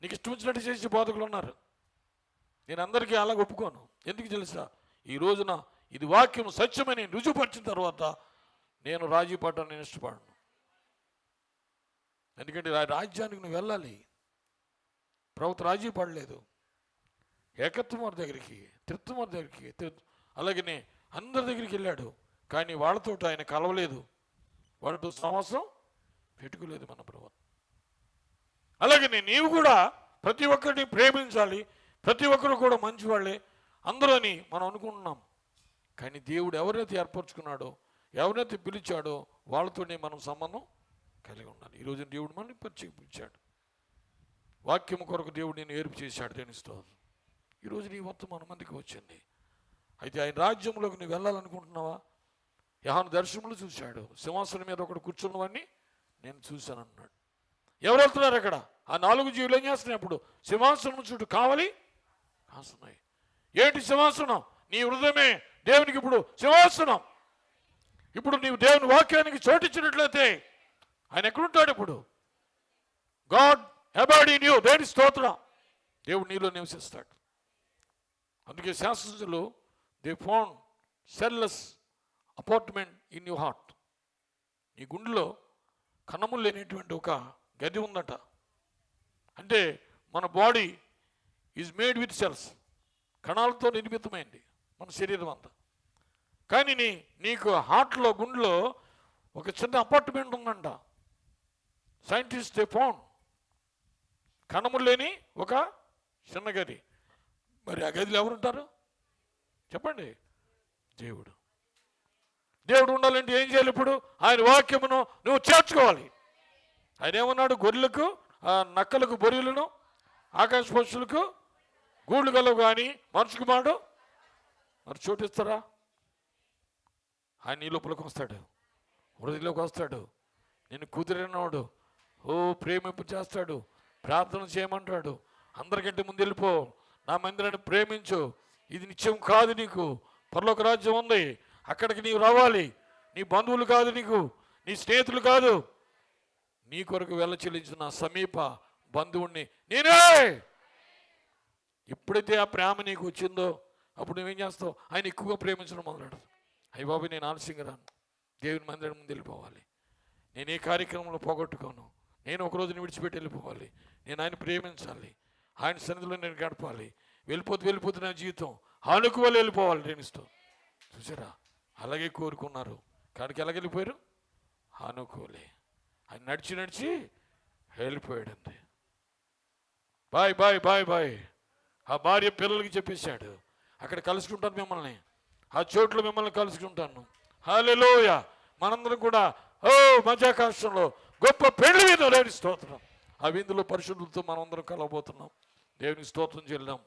B: నీకు ఇష్టం వచ్చినట్టు చేసే బోధకులు ఉన్నారు. నేను అందరికీ అలా ఒప్పుకోను. ఎందుకు తెలుసా? ఈ రోజున ఇది వాక్యం సత్యమని రుజువుపరిచిన తర్వాత నేను రాజీ పడ్డాను, నేను ఇష్టపడను. ఎందుకంటే ఆ రాజ్యానికి నువ్వు వెళ్ళాలి. ప్రభుత్వ రాజీ పడలేదు. ఏకత్వం వారి దగ్గరికి, త్రిత్వం వారి దగ్గరికి, అలాగనే అందరి దగ్గరికి వెళ్ళాడు. కానీ వాళ్ళతో ఆయన కలవలేదు, వాళ్ళతో సమాసం పెట్టుకోలేదు మన ప్రభు. అలాగనే నీవు కూడా ప్రతి ఒక్కరిని ప్రేమించాలి, ప్రతి ఒక్కరు కూడా మంచివాళ్ళే అందరూ అని మనం అనుకుంటున్నాం. కానీ దేవుడు ఎవరైతే ఏర్పరచుకున్నాడో, ఎవరైతే పిలిచాడో వాళ్ళతోనే మనం సంబంధం కలిగి ఉండాలి. ఈరోజు దేవుడు మనల్ని పిలిచాడు. వాక్యం కొరకు దేవుడు నేను ఏర్పు చేశాడు తెలుస్తూ. ఈరోజు నీ మొత్తం మన మందికి వచ్చింది. అయితే ఆయన రాజ్యంలోకి నువ్వు వెళ్ళాలనుకుంటున్నావా? యోహాను దర్శనంలో చూశాడు, సింహాసనం మీద ఒకడు కూర్చున్నవాడిని నేను చూశాను అన్నాడు. ఎవరు వెళ్తున్నారు అక్కడ? ఆ 4 జీవులు ఏం చేస్తున్నాయి? అప్పుడు సింహాసనం చుట్టూ కావాలి కాస్తున్నాయి. ఏంటి సింహాసనం? నీ హృదయమే దేవునికి ఇప్పుడు సింహాసనం. ఇప్పుడు నీవు దేవుని వాక్యానికి చోటిచ్చినట్లయితే ఆయన ఎక్కడుంటాడు? ఇప్పుడు గాడ్ అబైడ్ ఇన్ యు. దేవుని స్తోత్రం. దేవుడు నీలో నివసిస్తాడు. అందుకే శాస్త్రజ్ఞులు they found cellless apartment in your heart. నీ గుండెలో కణములు లేనటువంటి ఒక గది ఉందట. అంటే మన body is made with cells, కణాలతో నిర్మితమైంది మన శరీరం అంతా. కానీ నీకు హార్ట్లో, గుండెలో ఒక చిన్న అపార్ట్మెంట్ ఉందంట. సైంటిస్ట్ దే ఫౌండ్ కణములు లేని ఒక చిన్న గది. మరి ఆ గదిలో ఎవరుంటారు చెప్పండి? దేవుడు. దేవుడు ఉండాలంటే ఏం చేయాలి? ఇప్పుడు ఆయన వాక్యమును నువ్వు చేర్చుకోవాలి. ఆయన ఏమన్నాడు? గొర్రెలకు, నక్కలకు బొరియలను, ఆకాశ పక్షులకు గూళ్ళు గలవు, కానీ మనుషుకు మాడు మరి చోటిస్తారా? ఆయన నీ లోపలికి వస్తాడు, హృదయంలోకి వస్తాడు, నేను కుదిరినవాడు, ప్రేమింపు చేస్తాడు, ప్రార్థన చేయమంటాడు. అందరికంటే ముందు వెళ్ళిపో, నా మందిరాన్ని ప్రేమించు, ఇది నిత్యం కాదు, నీకు పరలోక రాజ్యం ఉంది, అక్కడికి నీవు రావాలి. నీ బంధువులు కాదు, నీకు నీ స్నేహితులు కాదు, నీ కొరకు వెళ్ళ చెల్లించిన సమీప బంధువుణ్ణి నేనే. ఎప్పుడైతే ఆ ప్రేమ నీకు వచ్చిందో అప్పుడు నువ్వేం చేస్తావు? ఆయన ఎక్కువగా ప్రేమించడం మొదలెడతావు. అయ్య బాబు, నేను ఆలస్యంగా రాను, దేవుని మందిరం ముందు వెళ్ళిపోవాలి, నేను ఏ కార్యక్రమంలో పోగొట్టుకోను, నేను ఒకరోజుని విడిచిపెట్టి వెళ్ళిపోవాలి, నేను ఆయన ప్రేమించాలి, ఆయన సన్నిధిలో నేను గడపాలి. వెళ్ళిపోతే నా జీవితం ఆనుకు వాళ్ళు వెళ్ళిపోవాలి నేను ఇష్టం. చూసారా? అలాగే కోరుకున్నారు. కాడికి ఎలాగెళ్ళిపోయారు? అనుకోలే. ఆయన నడిచి నడిచి వెళ్ళిపోయాడండి. Bye bye bye bye. ఆ భార్య పిల్లలకి చెప్పేశాడు, అక్కడ కలుసుకుంటాను మిమ్మల్ని, ఆ చోట్ల మిమ్మల్ని కలుసుకుంటాను. హల్లెలూయా. మనందరం కూడా మధ్యాకాశంలో గొప్ప పెళ్లి విందు, దేవుని స్తోత్రం. ఆ విందులో పరిశుద్ధులతో మనందరం కలవబోతున్నాం. దేవునికి స్తోత్రం చెల్దాం.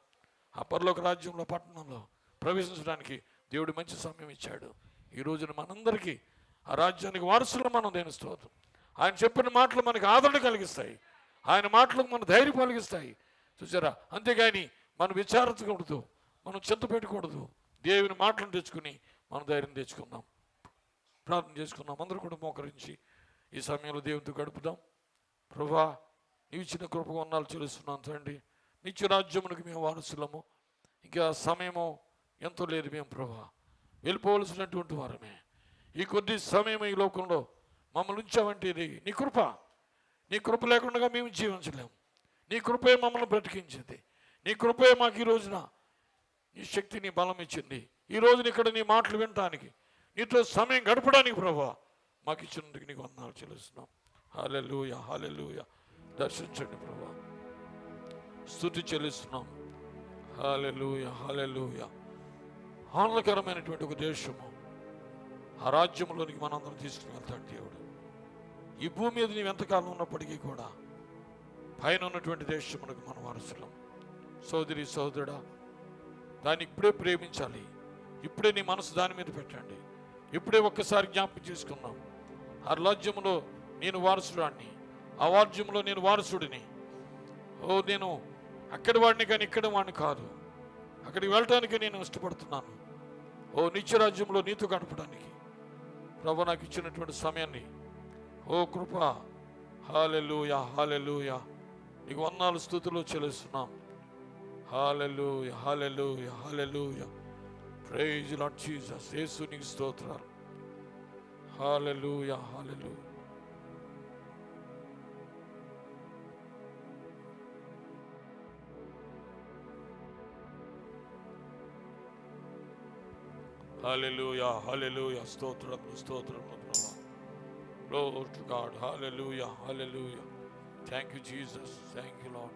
B: ఆ పరలోక రాజ్యంలో పట్టణంలో ప్రవేశించడానికి దేవుడు మంచి సమయం ఇచ్చాడు. ఈ రోజున మనందరికీ ఆ రాజ్యానికి వారసులు మనం. దేవుని స్తోత్రం. ఆయన చెప్పిన మాటలు మనకు ఆదరణ కలిగిస్తాయి, ఆయన మాటలకు మన ధైర్యం కలిగిస్తాయి. చూసారా? అంతేగాని మనం విచారించకూడదు, మనం చింత పెట్టకూడదు. దేవుని మాటలను తెచ్చుకుని మనం ధైర్యం తెచ్చుకుందాం. ప్రార్థన చేసుకుందాం. అందరూ కూడా మోకరించి ఈ సమయంలో దేవునితో గడుపుదాం. ప్రభువా, నీవు ఇచ్చిన కృపగా వందనాలు చెల్లిస్తున్నాను తండ్రి. నిత్య రాజ్యమునికి మేము వారసులము. ఇంకా సమయము ఎంతో లేదు. మేము ప్రభువా వెళ్ళిపోవలసినటువంటి వారమే. ఈ కొద్ది సమయం ఈ లోకంలో మమ్మల్ని ఉంచావంటే ఇది నీ కృప. నీ కృప లేకుండా మేము జీవించలేము. నీ కృపే మమ్మల్ని బ్రతికించింది. నీ కృపే మాకు ఈ రోజున నీ శక్తి, నీ బలం ఇచ్చింది. ఈ రోజున ఇక్కడ నీ మాటలు వినటానికి, నీతో సమయం గడపడానికి ప్రభువా మాకు ఇచ్చినందుకు నీకు వందనాలు చెల్లిస్తున్నాం. హల్లెలూయా హల్లెలూయా. దర్శించండి ప్రభువా, స్తుతి చెల్లిస్తున్నాం. హల్లెలూయా హల్లెలూయా. ఆనందకరమైనటువంటి ఒక దేశము, ఆ రాజ్యంలోనికి మనందరం తీసుకుని వెళ్తాడు దేవుడు. ఈ భూమి మీద నీవు ఎంతకాలం ఉన్నప్పటికీ కూడా పైన ఉన్నటువంటి దేశమునకు మన వారసులం. సోదరి సోదరుడా, దాన్ని ఇప్పుడే ప్రేమించాలి. ఇప్పుడే నీ మనసు దాని మీద పెట్టండి. ఇప్పుడే ఒక్కసారి జ్ఞాపకం చేసుకున్నాం, ఆ రాజ్యంలో నేను వారసుడాన్ని, ఆ రాజ్యంలో నేను వారసుడిని. నేను అక్కడి వాడిని కానీ ఇక్కడ వాడిని కాదు. అక్కడికి వెళ్ళటానికి నేను ఇష్టపడుతున్నాను. నిత్యరాజ్యంలో నీతో గడపడానికి ప్రభు నాకు ఇచ్చినటువంటి సమయాన్ని కృప. హల్లెలూయా హల్లెలూయా. నీకు వందనాలు స్తుతులు చెల్లిస్తున్నాం. Hallelujah hallelujah hallelujah. Praise Lord Jesus. Yesu నీకు స్తోత్రాలు. హల్లెలూయా హల్లెలూయా. హల్లెలూయా హల్లెలూయా. స్తోత్రములు స్తోత్రములు ప్రభువా. Glory to God. Hallelujah hallelujah. Thank you Jesus. Thank you Lord.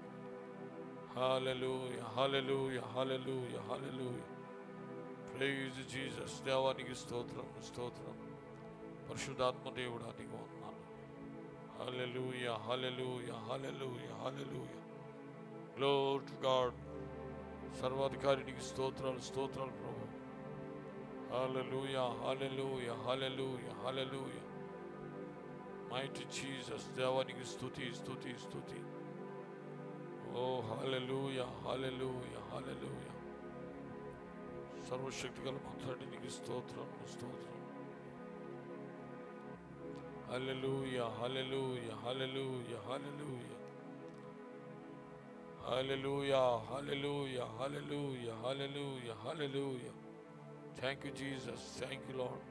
B: Hallelujah hallelujah hallelujah hallelujah. Praise Jesus. దేవానికి స్తోత్రం స్తోత్రం. పరిశుద్ధాత్మ దేవుడా నీకు వందనాలు. హల్లెలూయా hallelujah hallelujah hallelujah. Glory to God. సర్వాధికారికి స్తోత్రాలు స్తోత్రాలు ప్రభు. Hallelujah hallelujah hallelujah hallelujah. Mighty Jesus. దేవానికి స్తుతి స్తుతి స్తుతి. హల్లెలూయా హల్లెలూయా హల్లెలూయా. సర్వశక్తి గల మంత్రుడి నీకు స్తోత్రం స్తోత్రం. హల్లెలూయా hallelujah hallelujah hallelujah hallelujah hallelujah hallelujah hallelujah hallelujah. Thank you Jesus. Thank you Lord.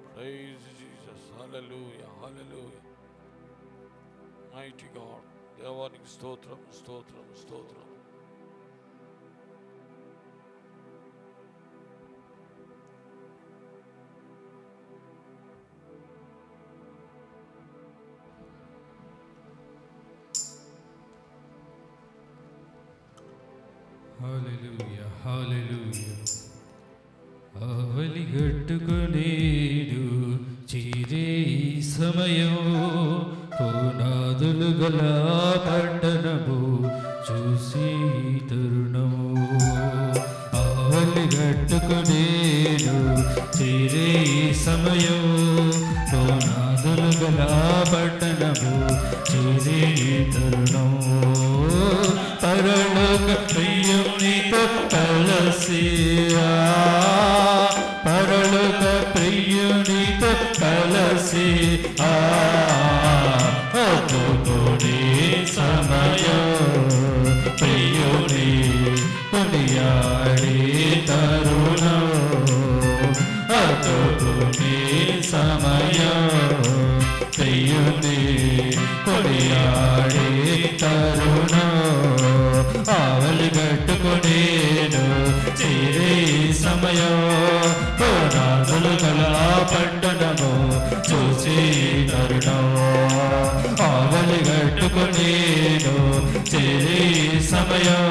B: Praise Jesus. Hallelujah hallelujah. Mighty God. దేవానికి స్తోత్రం స్తోత్రం స్తోత్రం.
C: హల్లెలూయా హల్లెలూయా. ఆవలి గట్టుకునేడు చీరే సమయం, పునాదులు గల పట్టణము చూసి తరుణము. ఆవలి గట్టుకునేడు చీరే సమయం, పునాదులు గల పట్టణము చూసి తరుణము. పరలోక ప్రియునితో కలసి, పరలోక ప్రియునితో కలసి అందుకునే సమయం, ప్రియుని కొనియాడే తరుణం. అందుకునే సమయం, ప్రియుని కొనియాడే తరుణం. ఆవలి గట్టుకునేను చేరే సమయం, పునాదులు గల పట్టణము చూసి తరుణం ఆవలి గట్టుకునేను చేరే సమయం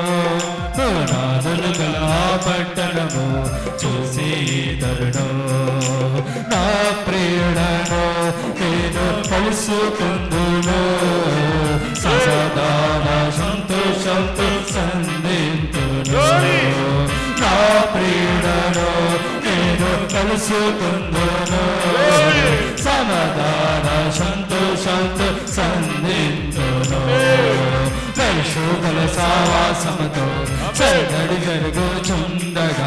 C: నాదులు గల పట్టణము చూసి తరుణం నా ప్రియుడను నేను కలుసుకుందును సదాన సంతోషంతో సంధింతును నా ప్రియుడను నేను కలుసుకుందును సమాధాన సంతోషంతో సంధింతును పరిశోధన సావాసముతో చదడి జరుగుచుండగా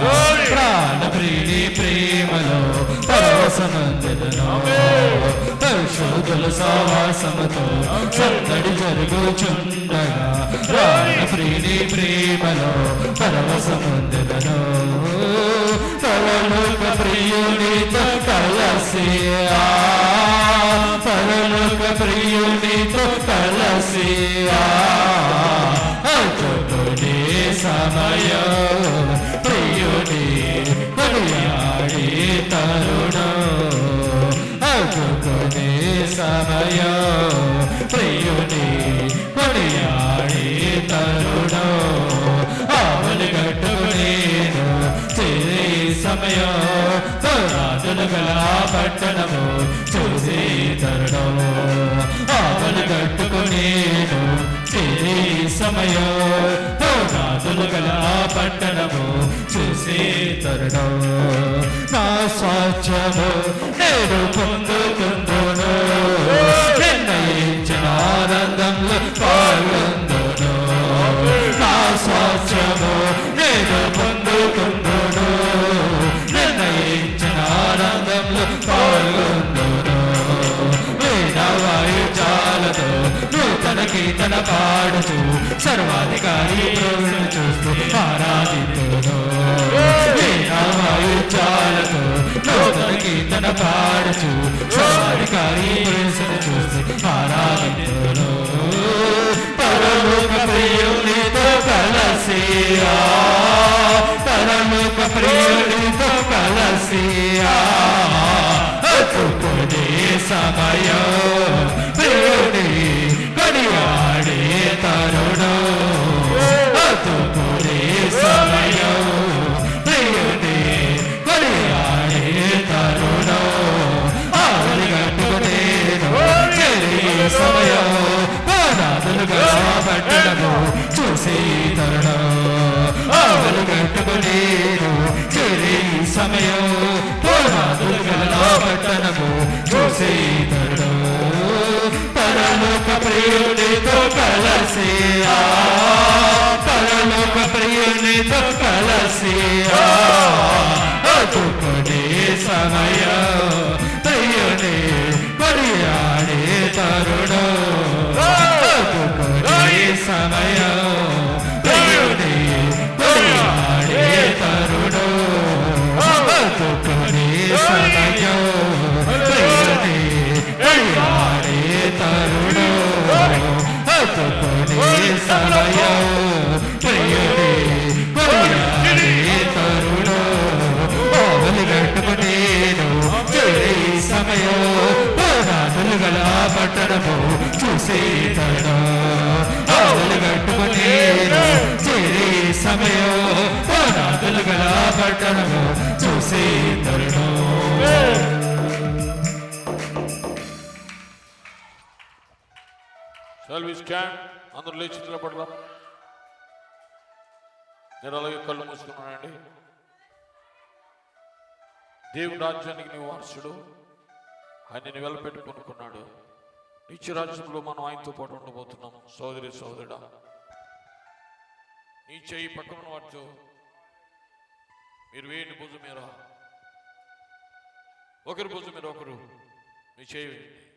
C: ప్రాణ ప్రియుని ప్రేమలో పరవశమందును పరిశోధన సావాసముతో చదడి జరుగుచుండగా ప్రాణ ప్రియుని ప్రేమలో పరవశమందును పరలోక ప్రియునితో కలసి పరలోక ప్రియునితో కలసి అతుకునే సమయం ప్రియుని కొనియాడే తరుణం అతుకునే సమయం ప్రియుని కొనియాడే తరుణం ఆవలి గట్టుకునేను చేరే సమయం రాజులు గల పట్టణము చూసి తరుణం ఆవలి గట్టుకునేను చేరే సమయం రాజులు గల పట్టణము చూసి తరుణం నా స్వాచ్ఛము నేను పొందుకుందును నిర్ణయించిన ఆనందంలో పాల్గొందును నా స్వాచ్ఛము నేను పొందుకుందును నిర్ణయించిన ఆనందంలో పాల్గొందును వేదవాయు జాలతో నూతన కీర్తన పాడుచు సర్వాధికారి ప్రభువును చూస్తూ ఆరాధింతును వేదవాయు జాలతో నూతన కీర్తన పాడుచు సర్వాధికారి ప్రభువును చూస్తూ ఆరాధింతును పరలోక ప్రియునితో కలసి పరలోక ప్రియునితో కలసి అతుకునే సమయం ప్రియుని కొనియాడే తరుణం అతుకునే సమయం ప్రియుని కొనియాడే తరుణం ఆవలి గట్టుకునేను చేరే సమయం నాదులుగా పట్టణము చూసి తరుణం ఆవలి గట్టుకునేను చేరే సమయం నాదులుగా పట్టణము చూసి తరుణం పరలోక ప్రియునితో కలసి పరలోక ప్రియునితో కలసి అతుకునే సమయం ప్రియుని కొనియాడే తరుణం అతుకునే సమయం ప్రియుని కొనియాడే తరుణం అతుకునే సమయం ప్రియుని కొనియాడే తరుణం అతుకునే సమయం ప్రియుని కొనియాడే తరుణం ఆవలి గట్టుకునేను చేరే సమయం రాజులు గల పట్టణము చూసి తరుణం ఆవలి గట్టుకునేను చేరే సమయం రాజులు గల పట్టణము చూసి తరుణం
B: Shall we stand? అందరూ లేచి నిలబడదాం. నేను అలాగే కళ్ళు మూసుకున్నానండి. దేవుని రాజ్యానికి నీవు వారసుడు, ఆయనని వెలపెట్టుకొనుకున్నాడు. నిత్య రాజ్యంలో మనం ఆయనతో పాటు ఉండబోతున్నాం. సోదరి సోదరుడా, నీ చేయి పక్కన వారితో మీరు వేయండి భుజం మీద, ఒకరి భుజం మీద ఒకరు మీ చేయి వేయండి.